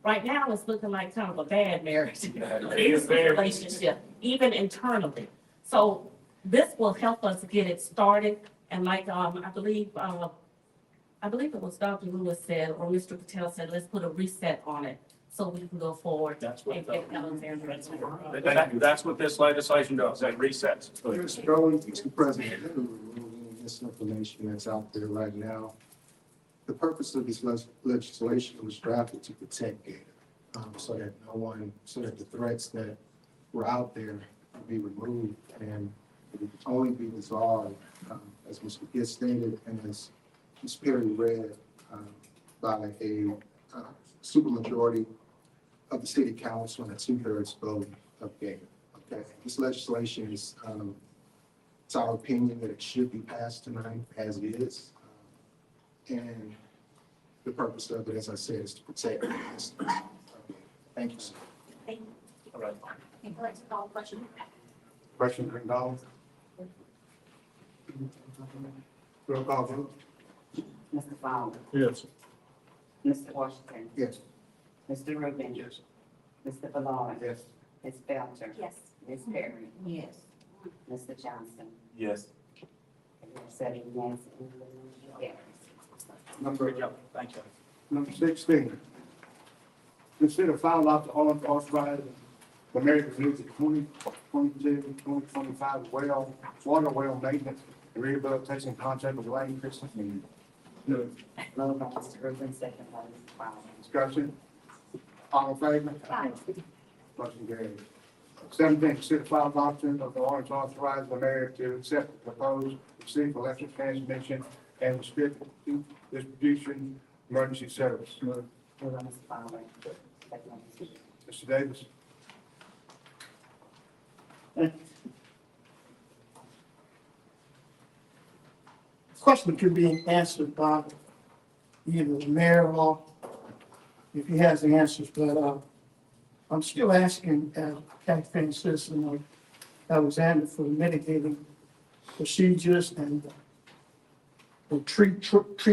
Right now, it's looking like kind of a bad marriage, relationship, even internally. So this will help us get it started, and like, I believe it was Dr. Lewis said, or Mr. Patel said, let's put a reset on it, so we can go forward. That's what and get Alexandria. That's what this legislation does, it resets. Mr. President, let me remove any misinformation that's out there right now. The purpose of this legislation was drafted to protect Gator, so that the threats that were out there would be removed and it would only be resolved, as Mr. Gitt stated and as Ms. Perry read, by a supermajority of the city council and a 2/3 vote of Gator. Okay, this legislation is, it's our opinion that it should be passed tonight as it is. And the purpose of it, as I said, is to protect the residents. Thank you, sir. Thank you. All right. Any other call question? Question, McDonald? Roll call vote? Mr. Fowler, Yes. Mr. Washington, Yes. Mr. Rubin. Yes. Mr. Ballard. Yes. Ms. Belcher. Yes. Ms. Perry. Yes. Mr. Johnson. Yes. Seven yes, and the motion carries. Number, Good job, thank you. number 16. Consider final out the authorize the mayor to release the 2022-2025 water well maintenance and rehabilitation contract with Lane Christian. Moved by Mr. Rubin, second by Mr. Fowler. Discussion? All in favor? Aye. Motion carries. 17, consider final adoption of the ordinance authorizing the mayor to accept the proposed receipt for electric transmission and distribution emergency service. Moved by Mr. Fowler, second by Mr. Mr. Davis? Question can be answered by either the mayor or if he has the answers, but, I'm still asking, as a taxpaying citizen of Alexandria, for mitigating procedures and the tree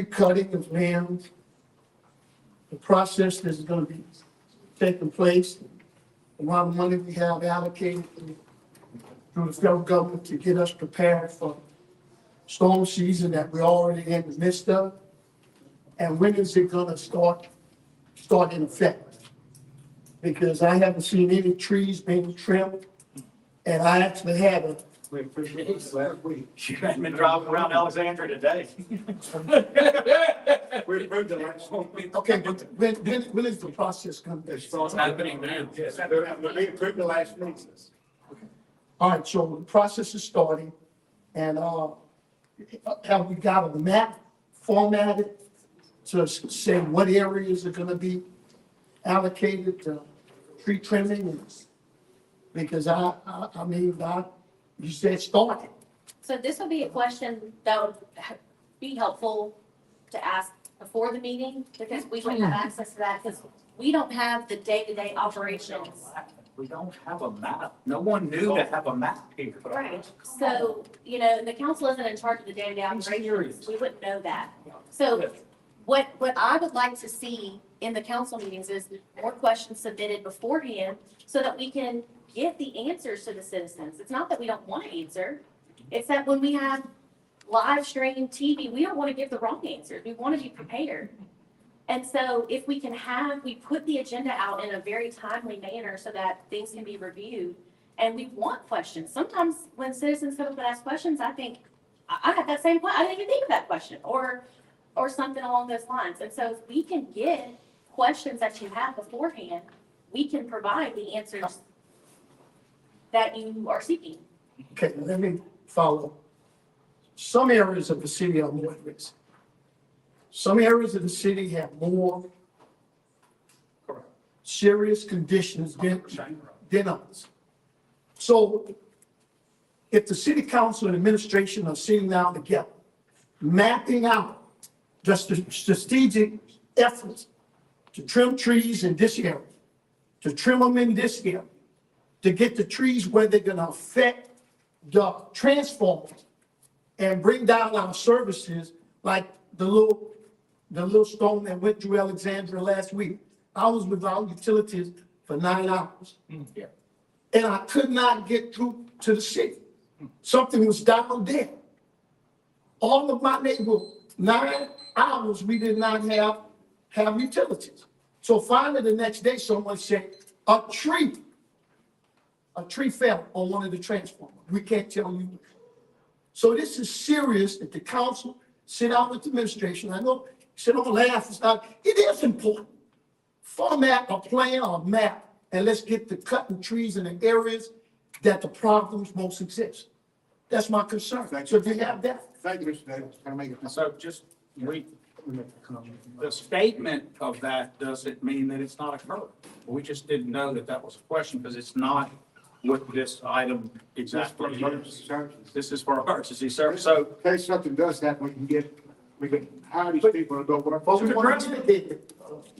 cutting of limbs, the process that's gonna be taking place, the amount of money we have allocated through the federal government to get us prepared for storm season that we're already in the midst of, and when is it gonna start in effect? Because I haven't seen any trees being trimmed, and I actually had a, We appreciate this last week. You've been driving around Alexandria today. We approved the last one. okay, but when is the process gonna be? It's happening now. Yes, we approved the last week. All right, so the process is starting, and, have we got a map formatted to say what areas are gonna be allocated to tree trimming? Because you said starting. So this would be a question that would be helpful to ask before the meeting, because we wouldn't have access to that, because we don't have the day-to-day operations. We don't have a map. No one knew to have a map here. Right, so, the council isn't in charge of the day-to-day operations, we wouldn't know that. So what I would like to see in the council meetings is more questions submitted beforehand so that we can get the answers to the citizens. It's not that we don't want to answer, it's that when we have live stream TV, we don't want to give the wrong answers, we want to be prepared. And so if we put the agenda out in a very timely manner so that things can be reviewed, and we want questions. Sometimes when citizens come up and ask questions, I think, I had that same question, I didn't even think of that question, or something along those lines. And so if we can get questions that you have beforehand, we can provide the answers that you are seeking. Okay, let me follow. Some areas of the city are more at risk. Some areas of the city have more serious conditions than others. So if the city council and administration are sitting down together, mapping out the strategic efforts to trim trees in this area, to trim them in this area, to get the trees where they're gonna affect the transformers and bring down our services, like the little storm that went through Alexandria last week. I was without utilities for 9 hours. And I could not get through to the city. Something was down there. All of my neighborhood, 9 hours, we did not have utilities. So finally, the next day, someone said, a tree fell on one of the transformers. We can't tell you. So this is serious that the council sit down with the administration. I know, sit on laugh, it's not, it is important. Format a plan or a map, and let's get to cutting trees in the areas that the problems most exist. That's my concern. So if you have that. Thank you, Mr. Davis. Can I make it? So just, the statement of that doesn't mean that it's not occurred. We just didn't know that that was a question because it's not what this item exactly is. This is for emergency service. So In case something does happen, we can hire these people to go work. Folks, we want to get it.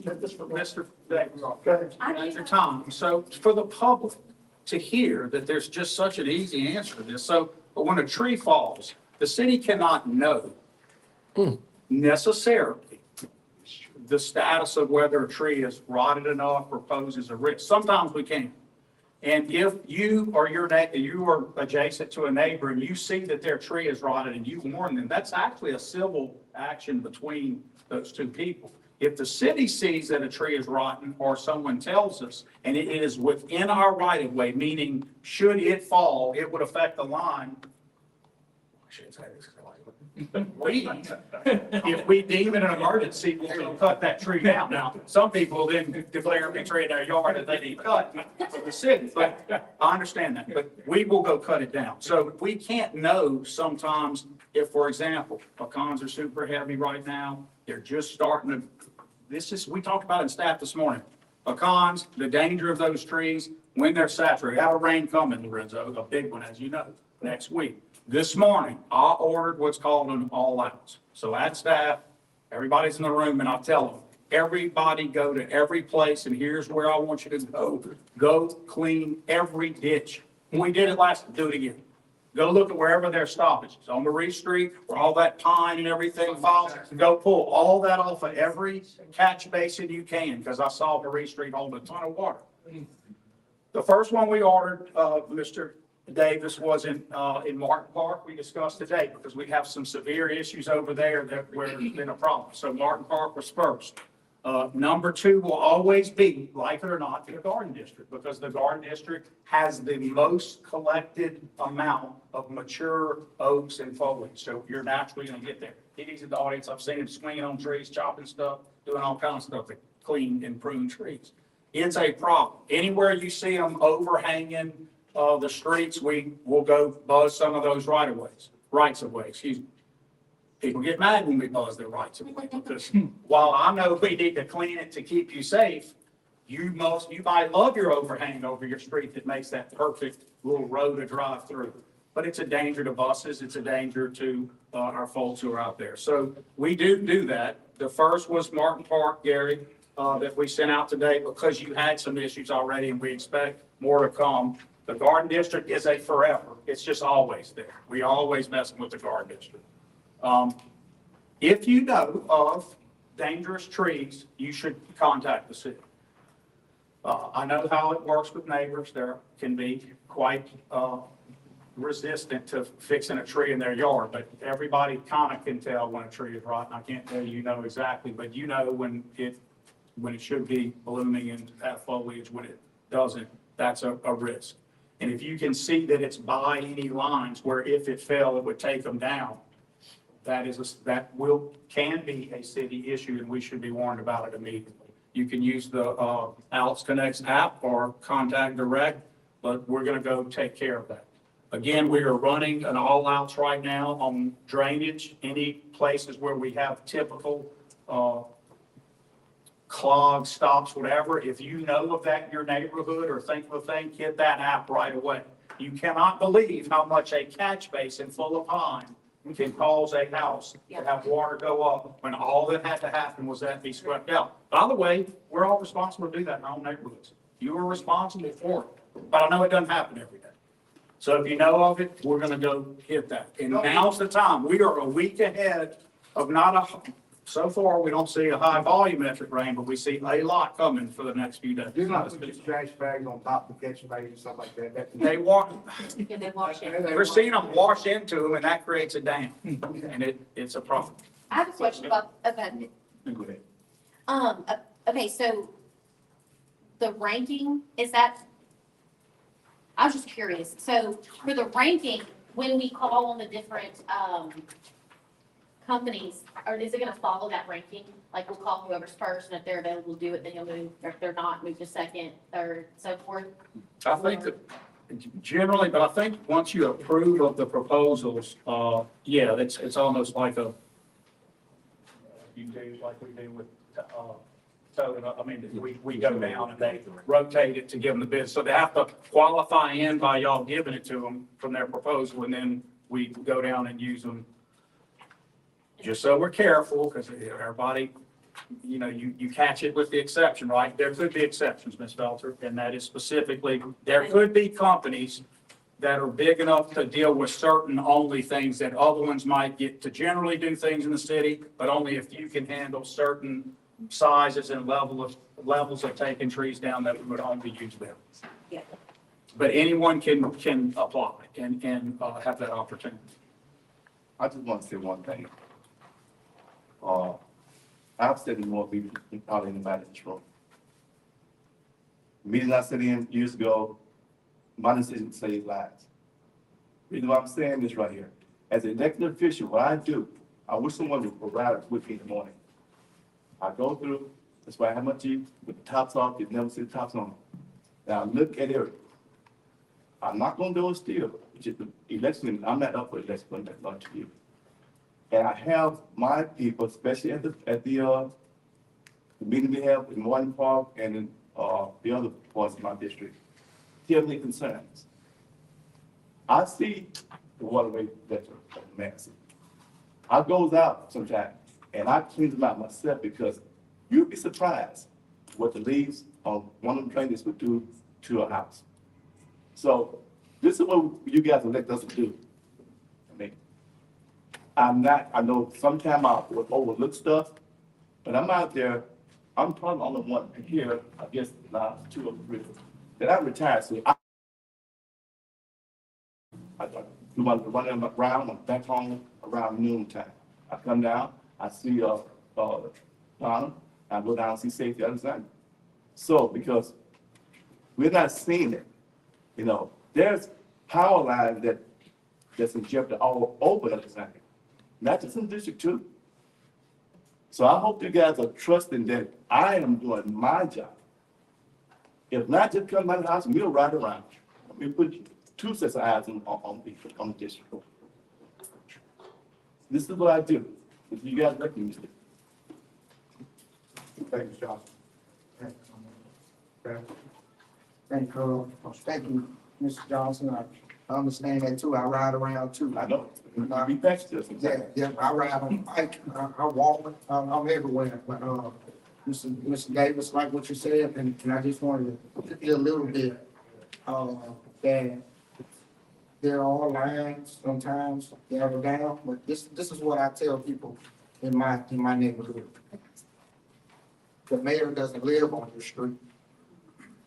Mr. Davis, Mr. Tom, so for the public to hear that there's just such an easy answer to this. So but when a tree falls, the city cannot know necessarily the status of whether a tree is rotted enough or poses a risk. Sometimes we can. And if you or you are adjacent to a neighbor and you see that their tree is rotted and you warn them, that's actually a civil action between those two people. If the city sees that a tree is rotten or someone tells us and it is within our right of way, meaning should it fall, it would affect the line. I shouldn't say this. If we deem it an emergency, we'll cut that tree down. Now, some people then declare a tree in their yard that they need cut for the city, but I understand that, but we will go cut it down. So we can't know sometimes if, for example, pecans are super heavy right now, they're just starting to, we talked about it in staff this morning. Pecans, the danger of those trees when they're saturated. We have a rain coming, Lorenzo, a big one, as you know, next week. This morning, I ordered what's called an all-outs. So at staff, everybody's in the room and I tell them, everybody go to every place and here's where I want you to go. Go clean every ditch. We did it last, do it again. Go look at wherever there's stoppages. On Marie Street, where all that pine and everything falls, go pull all that off of every catch basin you can, because I saw Marie Street hold a ton of water. The first one we ordered, Mr. Davis, was in Martin Park. We discussed today because we have some severe issues over there where there's been a problem. So Martin Park was first. Number 2 will always be, like it or not, the Garden District, because the Garden District has the most collected amount of mature oaks and foliage. So you're naturally going to get there. He's in the audience. I've seen him swinging on trees, chopping stuff, doing all kinds of stuff to clean and prune trees. It's a problem. Anywhere you see them overhanging the streets, we will go buzz some of those rights of way, excuse me. People get mad when we buzz their rights of way because while I know we need to clean it to keep you safe, you might love your overhang over your street that makes that perfect little road to drive through. But it's a danger to buses, it's a danger to our folks who are out there. So we do that. The first was Martin Park, Gary, that we sent out today because you had some issues already and we expect more to come. The Garden District is a forever. It's just always there. We always messing with the Garden District. If you know of dangerous trees, you should contact the city. I know how it works with neighbors. There can be quite resistant to fixing a tree in their yard, but everybody kind of can tell when a tree is rotten. I can't tell you know exactly, but you know when it should be blooming and have foliage, when it doesn't, that's a risk. And if you can see that it's by any lines where if it fell, it would take them down, can be a city issue and we should be warned about it immediately. You can use the Alex Connects app or contact direct, but we're going to go take care of that. Again, we are running an all-outs right now on drainage, any places where we have typical clogs, stops, whatever. If you know of that in your neighborhood or think of a thing, get that app right away. You cannot believe how much a catch basin full of pine can cause a house to have water go up when all that had to happen was that be swept out. By the way, we're all responsible to do that in our own neighborhoods. You are responsible for it, but I know it doesn't happen every day. So if you know of it, we're gonna go hit that. And now's the time. We are a week ahead of so far, we don't see a high volumetric rain, but we see a lot coming for the next few days. Do not put your trash bags on top of catch bags and stuff like that. They walk, Can they wash it? we're seeing them wash into them and that creates a dam. And it's a problem. I have a question about, Go ahead. okay, so the ranking, is that, I was just curious. So for the ranking, when we call on the different, companies, or is it gonna follow that ranking? Like we'll call whoever's first and if they're available to do it, then you'll move, or if they're not, move to second, third, so forth? I think that generally, but I think once you approve of the proposals, yeah, it's almost like you do like we do with, we go down and they rotate it to give them the bid. So they have to qualify in by y'all giving it to them from their proposal and then we go down and use them. Just so we're careful, because everybody, you catch it with the exception, right? There could be exceptions, Ms. Felter, and that is specifically, there could be companies that are big enough to deal with certain only things that other ones might get to generally do things in the city, but only if you can handle certain sizes and levels of taking trees down that we would only use them. Yeah. But anyone can apply and have that opportunity. I just want to say one thing. I've said it more people than probably anybody in this room. The meeting I sat in years ago, my decision saved lives. The reason why I'm saying this right here, as an elected official, what I do, I wish someone would ride with me in the morning. I go through, that's why I have my Jeep with the tops off, you never see the tops on. Now look at it. I'm not gonna do it still, just the election, I'm not up for election, that's not to you. And I have my people, especially at the meeting we have in Morton Park and in, the other parts of my district, tell me concerns. I see the waterway that's massive. I goes out sometimes and I clean them out myself because you'd be surprised what the leaves on one of the drainage would do to a house. So this is what you guys elect us to do. I know sometimes I would overlook stuff, but I'm out there, I'm probably the only one here, I guess, now, 2 or 3, that I retired, so I do my running around, I'm back home around noon time. I come down, I see, Donna, I go down and see Safety Alexandria. So, because we're not seeing it, there's power lines that's in jeopardy all over Alexandria. Not just in District 2. So I hope you guys are trusting that I am doing my job. If not, just come by the house and we'll ride around. We put 2 sets of eyes on the district. This is what I do. If you guys recognize it. Thank you, John. Thank you, Mr. Johnson. I understand that too. I ride around too. I know. Be patient. Yeah, I ride on bike, I walk, I'm everywhere, but, Mr. Davis, like what you said, and I just wanted to give you a little bit, that there are lines sometimes that are down, but this is what I tell people in my neighborhood. The mayor doesn't live on your street.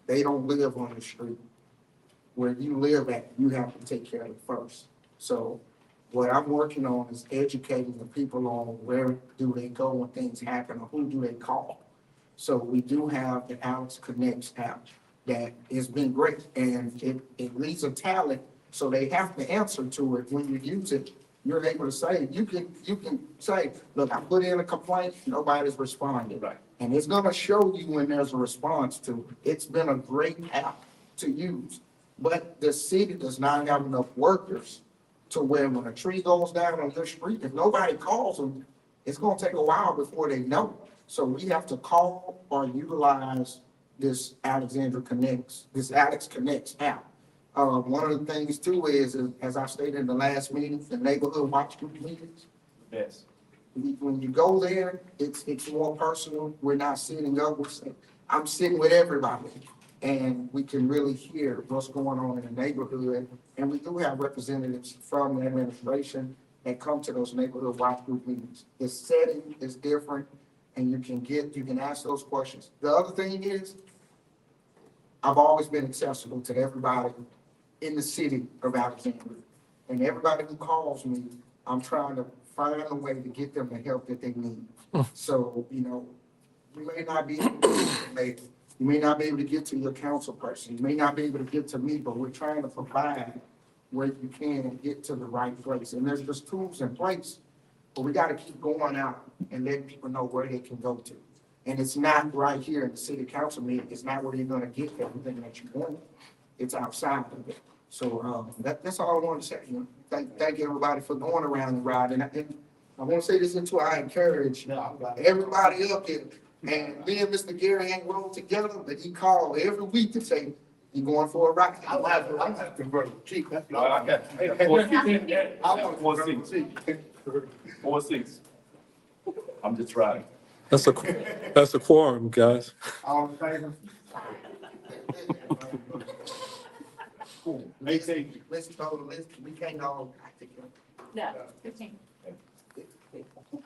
They don't live on the street. Where you live at, you have to take care of it first. So what I'm working on is educating the people on where do they go when things happen or who do they call. So we do have the Alex Connects app that has been great and it leads a talent. So they have to answer to it when you use it. You're able to say, you can say, look, I put in a complaint, nobody's responded. Right. And it's gonna show you when there's a response to it. It's been a great app to use. But the city does not have enough workers to where when a tree goes down on your street, if nobody calls them, it's gonna take a while before they know. So we have to call or utilize this Alexandria Connects, this Alex Connects app. One of the things too is, as I stated in the last meeting, the neighborhood watch group meetings. Yes. When you go there, it's more personal. We're not sitting up, I'm sitting with everybody. And we can really hear what's going on in the neighborhood. And we do have representatives from the administration that come to those neighborhood watch group meetings. The setting is different and you can ask those questions. The other thing is, I've always been accessible to everybody in the city of Alexandria. And everybody who calls me, I'm trying to find a way to get them the help that they need. So, you may not be able to you may not be able to get to your council person, you may not be able to get to me, but we're trying to provide where you can get to the right place. And there's just tools in place, but we gotta keep going out and letting people know where they can go to. And it's not right here in the city council meeting, it's not where you're gonna get everything that you want. It's outside of it. So, that's all I want to say. Thank everybody for going around and riding. And I want to say this until I encourage everybody up here. And me and Mr. Gary ain't rolled together, but he called every week to say, you going for a ride? I'm not converted. Chief, that's No, I got I want four seats. 4 seats. I'm just riding. That's a quorum, guys. all in favor? 18. Let's go, we can't all act together. No, 15.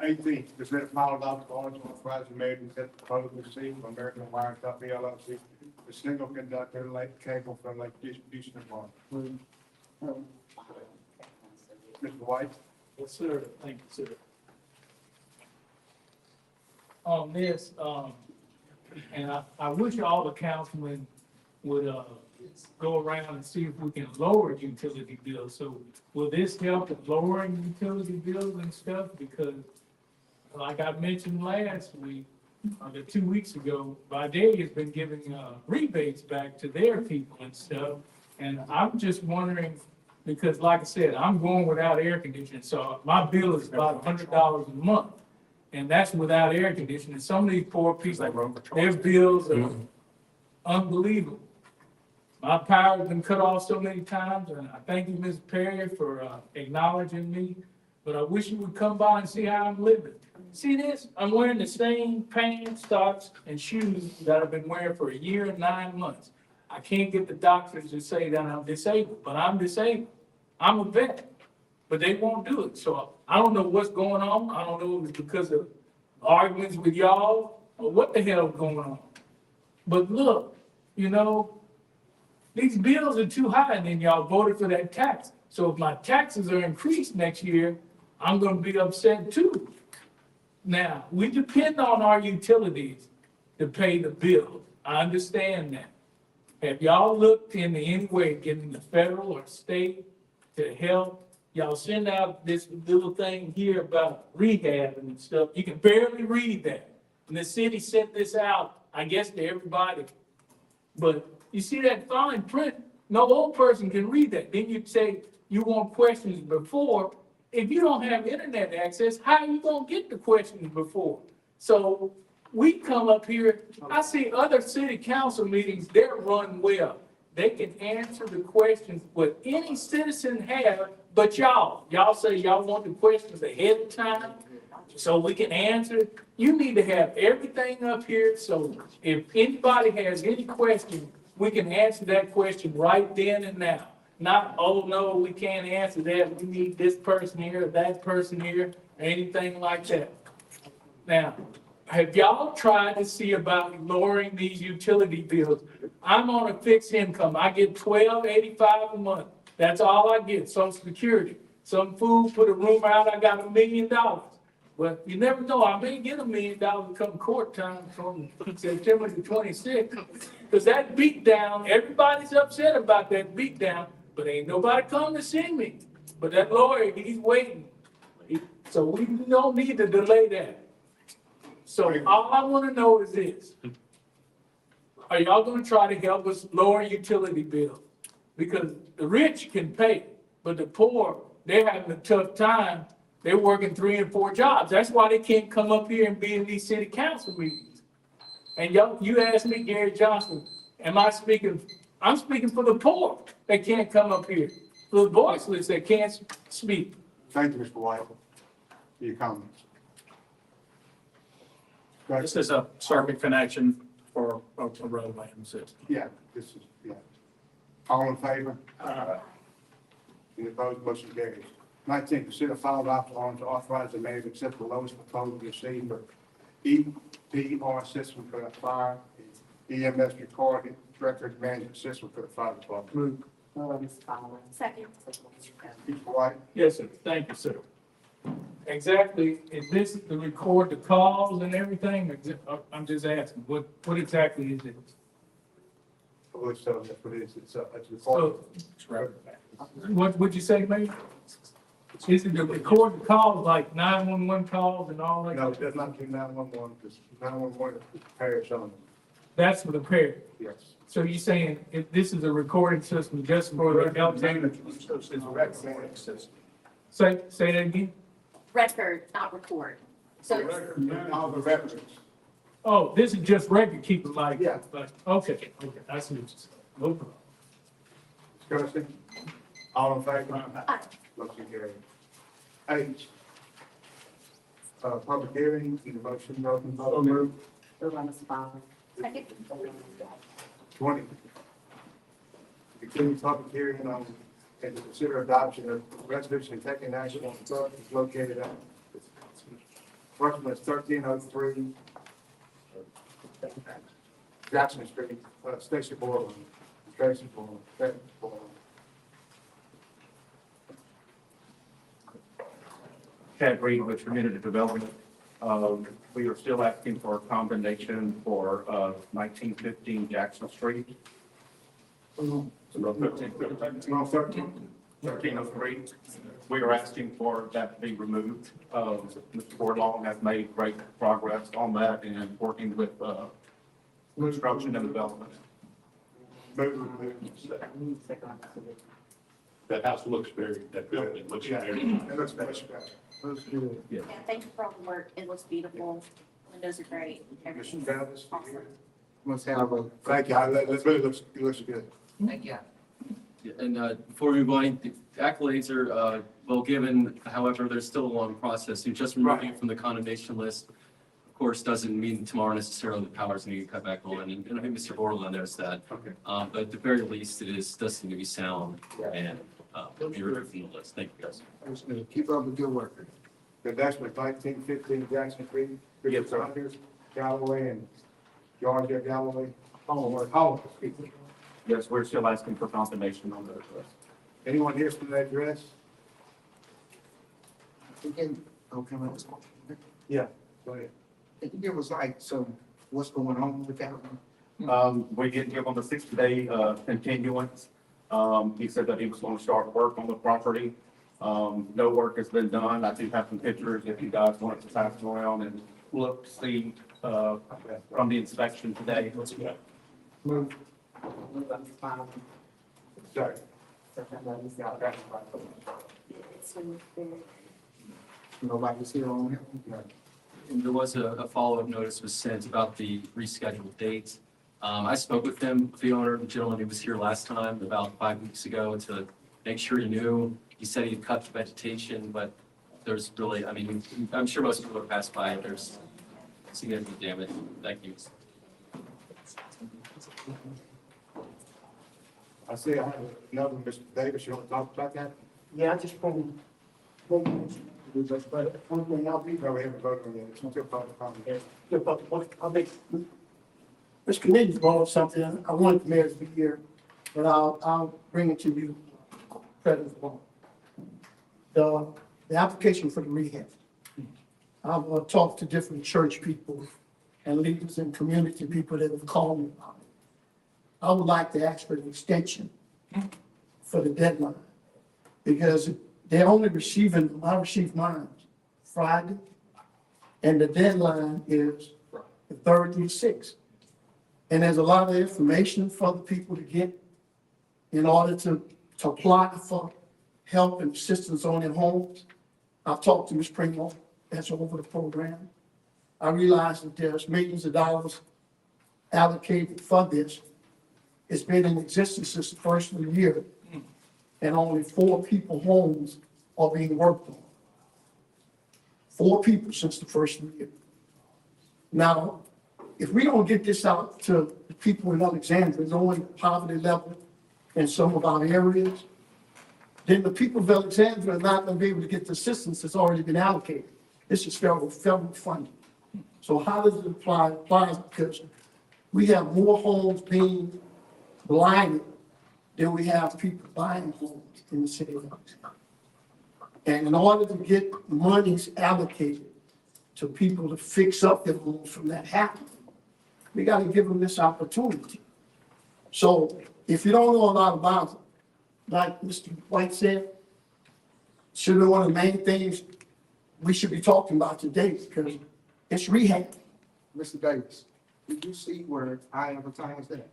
18, consider final adoption ordinance authorizing the mayor to set the public receipt for American Wire Company LLC, the single conductor lake cable from Lake Distribution Department. Mr. White? Yes, sir. Thank you, sir. On this, and I wish all the councilmen would, go around and see if we can lower utility bills. So will this help with lowering utility bills and stuff? Because like I mentioned last week, or 2 weeks ago, Vidalia has been giving, rebates back to their people and stuff. And I'm just wondering, because like I said, I'm going without air conditioning, so my bill is about $100 a month. And that's without air conditioning. Some of these poor people, their bills are unbelievable. My power's been cut off so many times, and I thank you, Ms. Perry, for acknowledging me. But I wish you would come by and see how I'm living. See this? I'm wearing the same pants, socks, and shoes that I've been wearing for 1 year and 9 months. I can't get the doctors to say that I'm disabled, but I'm disabled. I'm a vet, but they won't do it. So I don't know what's going on. I don't know if it's because of arguments with y'all or what the hell is going on. But look, these bills are too high, and then y'all voted for that tax. So if my taxes are increased next year, I'm gonna be upset too. Now, we depend on our utilities to pay the bill. I understand that. Have y'all looked into any way getting the federal or state to help? Y'all send out this little thing here about rehab and stuff. You can barely read that. And the city sent this out, I guess, to everybody. But you see that fine print, no old person can read that. Then you say you want questions before. If you don't have internet access, how are you gonna get the questions before? So we come up here, I see other city council meetings, they're run well. They can answer the questions what any citizen have, but y'all say y'all want the questions ahead of time so we can answer. You need to have everything up here, so if anybody has any question, we can answer that question right then and now. Not, oh, no, we can't answer that, we need this person here, that person here, or anything like that. Now, have y'all tried to see about lowering these utility bills? I'm on a fixed income, I get $12.85 a month, that's all I get, Social Security. Some fool put a rumor out, I got $1 million. But you never know, I may get $1 million come court time from September the 26th. Because that beat down, everybody's upset about that beat down, but ain't nobody come to see me. But that lawyer, he's waiting. So we don't need to delay that. So all I want to know is this. Are y'all going to try to help us lower utility bills? Because the rich can pay, but the poor, they're having a tough time. They're working 3 and 4 jobs. That's why they can't come up here and be in these city council meetings. And you asked me, Gary Johnson, am I speaking I'm speaking for the poor. They can't come up here. For the voiceless, they can't speak. Thank you, Mr. White, for your comments. This is a circuit connection for a roadway in the city. Yeah, this is, yeah. All in favor? Any opposed, motion carries. 19, consider final adoption ordinance to authorize the mayor to accept the lowest proposal received for EPR system for the fire, EMS record management system for the fire department. Move Mr. Fowler. Second. Mr. White? Yes, sir. Thank you, sir. Exactly, is this to record the calls and everything? I'm just asking, what exactly is it? I believe so, that's what it is. It's recorded. So, what would you say, Mayor? Is it to record the calls, like 911 calls and all that? No, it does not do 911, because 911 is parish only. That's for the pair. Yes. So you're saying if this is a recording system just for the Alexandria? It's a record management system. Say that again? Record, not record. So it's All the records. Oh, this is just record keeping like? Yeah. Like, okay, I see what you're saying. No problem. Discussion? All in favor? Aye. Motion carries. H, public hearing, need a motion, to open public hearing. Move Mr. Fowler. second. 20. Continue public hearing on, and to consider adoption of resolution and taking action on the truck is located at approximately 1303 Jackson Street, Station Board, Station Board. Chad Reed with Community Development. We are still asking for a combination for 1915 Jackson Street. 1303. We are asking for that to be removed. Mr. Bordelon has made great progress on that and working with construction and development. That house looks that building looks very. It looks much better. Looks good. Yeah, thank you for all the work. It looks beautiful. Windows are great. Mr. Everything's Travis? awesome. Must have a, Thank you. It really looks good. Thank you. And before we move on, the accolades are well given. However, there's still a long process. So just removing it from the condemnation list, of course, doesn't mean tomorrow necessarily the powers need to cut back on. And I think Mr. Bordelon knows that. Okay. But at the very least, does seem to be sound and be removed from the list. Thank you, guys. keep up the good work. The next one, 1915 Jackson Street, Bishop Saunders, Galloway, and Georgia Galloway. Hall. Yes, we're still asking for confirmation on those. Anyone here from that address? Okay, Go ahead. can you give us like some, what's going on with that? We did give him a 60-day continuance. He said that he was going to start work on the property. No work has been done. I do have some pictures if you guys want to pass them around and look, see, from the inspection today. Move. Move Mr. Fowler. Sorry. Second by Ms. Alexandria. Nobody's here on it. And there was a follow-up notice was sent about the rescheduled dates. I spoke with him, the owner, the gentleman who was here last time, about 5 weeks ago, to make sure he knew. He said he'd cut the vegetation, but there's really, I mean, I'm sure most people have passed by, there's significant damage. Thank you. I see I have another, Mr. Davis, you want to talk about that? Yeah, I just want to, but one thing I'll be, No, we haven't voted on it. It's still public comment. I'll make, Mr. Kennedy brought up something, I wanted the mayor to be here, but I'll bring it to you, President Ball. The application for the rehab. I've talked to different church people and leaders and community people that have called me about it. I would like to ask for an extension for the deadline, because they're only receiving, I received mine Friday, and the deadline is the 3rd through 6th. And there's a lot of information for the people to get in order to apply for help and assistance on their homes. I've talked to Ms. Primo, that's over the program. I realize that there's millions of dollars allocated for this, It's been in existence since the first of the year, and only 4 people homes are being worked on. 4 people since the first of the year. Now, if we don't get this out to the people in Alexandria, knowing the poverty level in some of our areas, then the people of Alexandria are not gonna be able to get the assistance that's already been allocated. This is federal funding. So how does it apply? It applies because we have more homes being blinded than we have people buying homes in the city of Alexandria. And in order to get monies allocated to people to fix up their homes from that happening, we got to give them this opportunity. So if you don't know a lot about it, like Mr. White said, should be one of the main things we should be talking about today because it's rehab. Mr. Davis, did you see where I advertised that?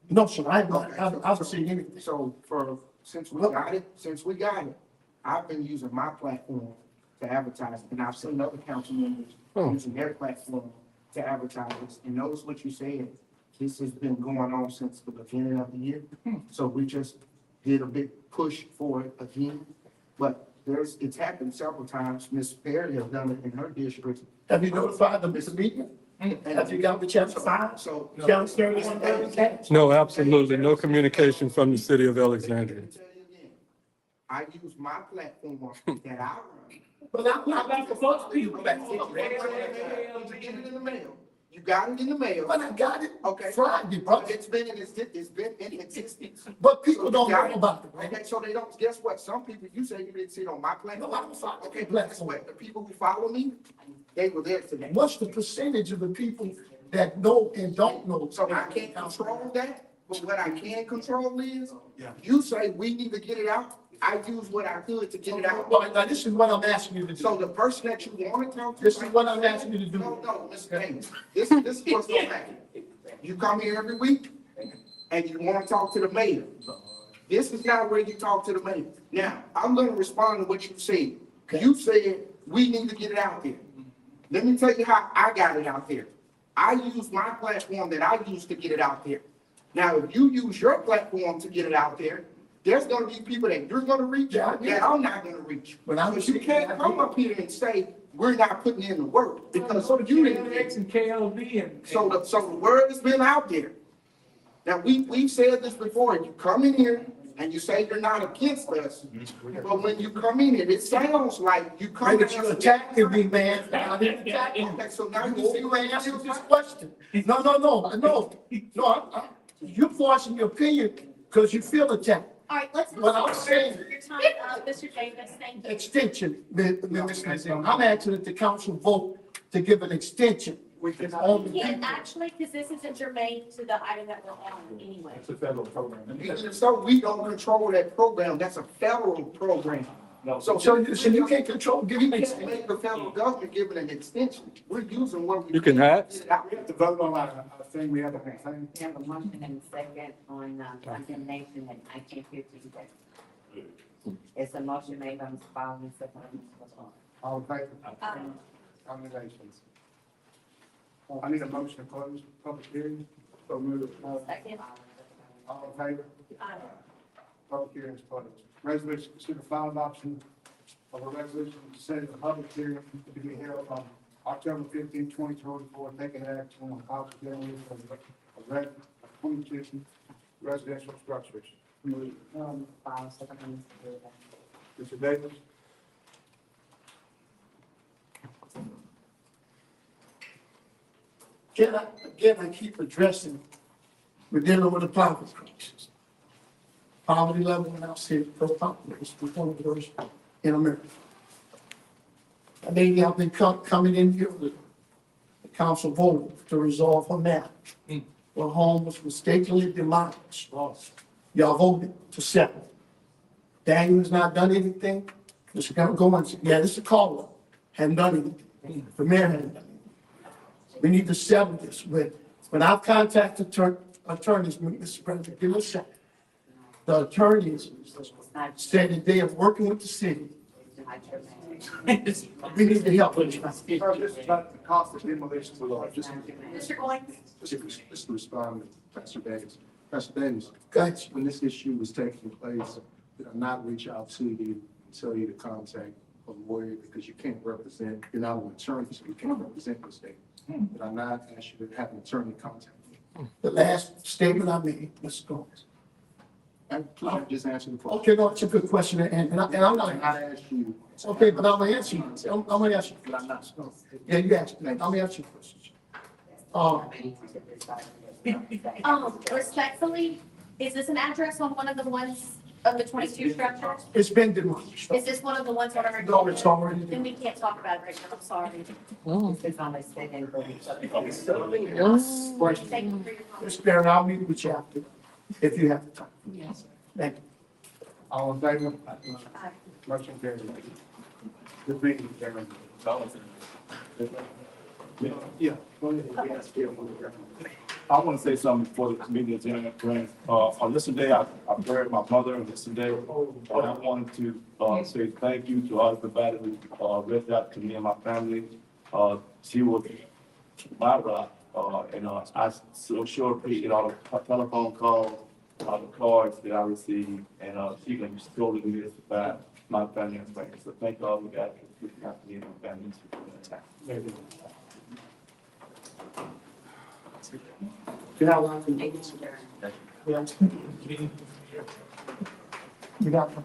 No, sir, I haven't seen anything. So since we got it, I've been using my platform to advertise, and I've seen other council members using their platform to advertise. And notice what you said, this has been going on since the beginning of the year. So we just did a big push for it again. But it's happened several times. Ms. Perry has done it in her district. Have you notified them, Mr. Beacon? Have you got the chance to find? So. County 31. No, absolutely, no communication from the city of Alexandria. I use my platform that I run. But I'm not like the first people back. You get it in the mail. You got it in the mail. But I got it Okay. Friday, bro. It's been in existence. But people don't know about it, right? Okay, so they don't, guess what? Some people, you say you didn't see it on my platform. No, I don't follow Okay, your but guess platform. what? The people who follow me, they were there today. What's the percentage of the people that know and don't know? So I can't control that, but what I can control is, you say we need to get it out. I use what I could to get it out. Well, now, this is what I'm asking you to So do. the person that you want to talk to. This is what I'm asking you to do. No, Mr. Davis, this is what's gonna happen. You come here every week and you wanna talk to the mayor. This is not where you talk to the mayor. Now, I'm gonna respond to what you said. You said we need to get it out there. Let me tell you how I got it out there. I use my platform that I use to get it out there. Now, if you use your platform to get it out there, there's gonna be people that you're gonna reach that I'm not gonna reach. But you can't come up here and say, we're not putting in the work because you didn't. And KLB and. So the word has been out there. Now, we've said this before, you come in here and you say you're not against us, but when you come in here, it sounds like you come in. But you're attacking me, man. Okay, so now you see where Answer this question. No. You're voicing your opinion because you feel attacked. All right, let's. What I'm saying- Your time, Mr. Davis, thank you. Extension, I'm asking that the council vote to give an extension. We can Can't actually, because this isn't germane to the item that we're on anyway. It's a federal program. So we don't control that program. That's a federal program. So you can't control, give You me an can't extension. make the federal government give it an extension. We're using what we. You can ask. Get it out. We have to vote on our thing, we have a thing. We have a motion and a second on condemnation at 1915. It's a motion made by Mr. Baldwin, second by Mr. LaFleur. All in favor? Um, Nominations. I need a motion to close public hearing. So move. Second. All in favor? Aye. Public hearing is closed. Resolution, consider final adoption of a resolution setting a public hearing to be held on October 15, 2024, taking action on possible demolition of 22 residential structures. Baldwin, second by Mr. Mr. Davis? Again, I keep addressing, we're dealing with a poverty crisis. Poverty level in our city, per population, is one of the worst in America. I mean, I've been coming in here with the council voted to resolve a matter. Where a home was mistakenly demolished. Y'all voted to settle. Daniel's not done anything. Mr. Gomez, yeah, this is a call. Hadn't done anything. The mayor hadn't done anything. We need to settle this with, when I've contacted attorneys, Mr. President, give me a second. The attorneys said that they are working with the city. We need to help with this. This is about the cost of demolition. Mr. Goins? Just to respond to Pastor Davis. Mr. Davis, Guys, when this issue was taking place, did I not reach out to you and tell you to contact a lawyer because you can't represent, you're not an attorney, so you can't represent the state? Did I not ask you to have an attorney contact you? the last statement I made, Mr. Gomes. And please just answer the question. Okay, no, it's a good question, and I'm not, I asked you. okay, but I'm gonna answer you. I'm gonna ask you. Did I not? Yeah, you asked me. I'm gonna ask you questions. Respectfully, is this an address on one of the ones of the 22 structures? It's been demolished. Is this one of the ones that are? No, it's already Then we can't talk about it right now, I'm sorry. It's on the second. Thank you for your comment. Mr. Barron, I'll meet with you after, if you have the time. Yes. Thank you. All in favor? Motion carries. This meeting is adjourned. Yeah. I want to say something before the meeting is in. On yesterday, I buried my mother, and yesterday, and I wanted to say thank you to all everybody who reached out to me and my family. She was my rock, and I so sure appreciate all the telephone calls, all the cards that I received, and she can totally miss by my family and friends. So thank all you guys for looking after me and my family. You have one? Yeah. You got one?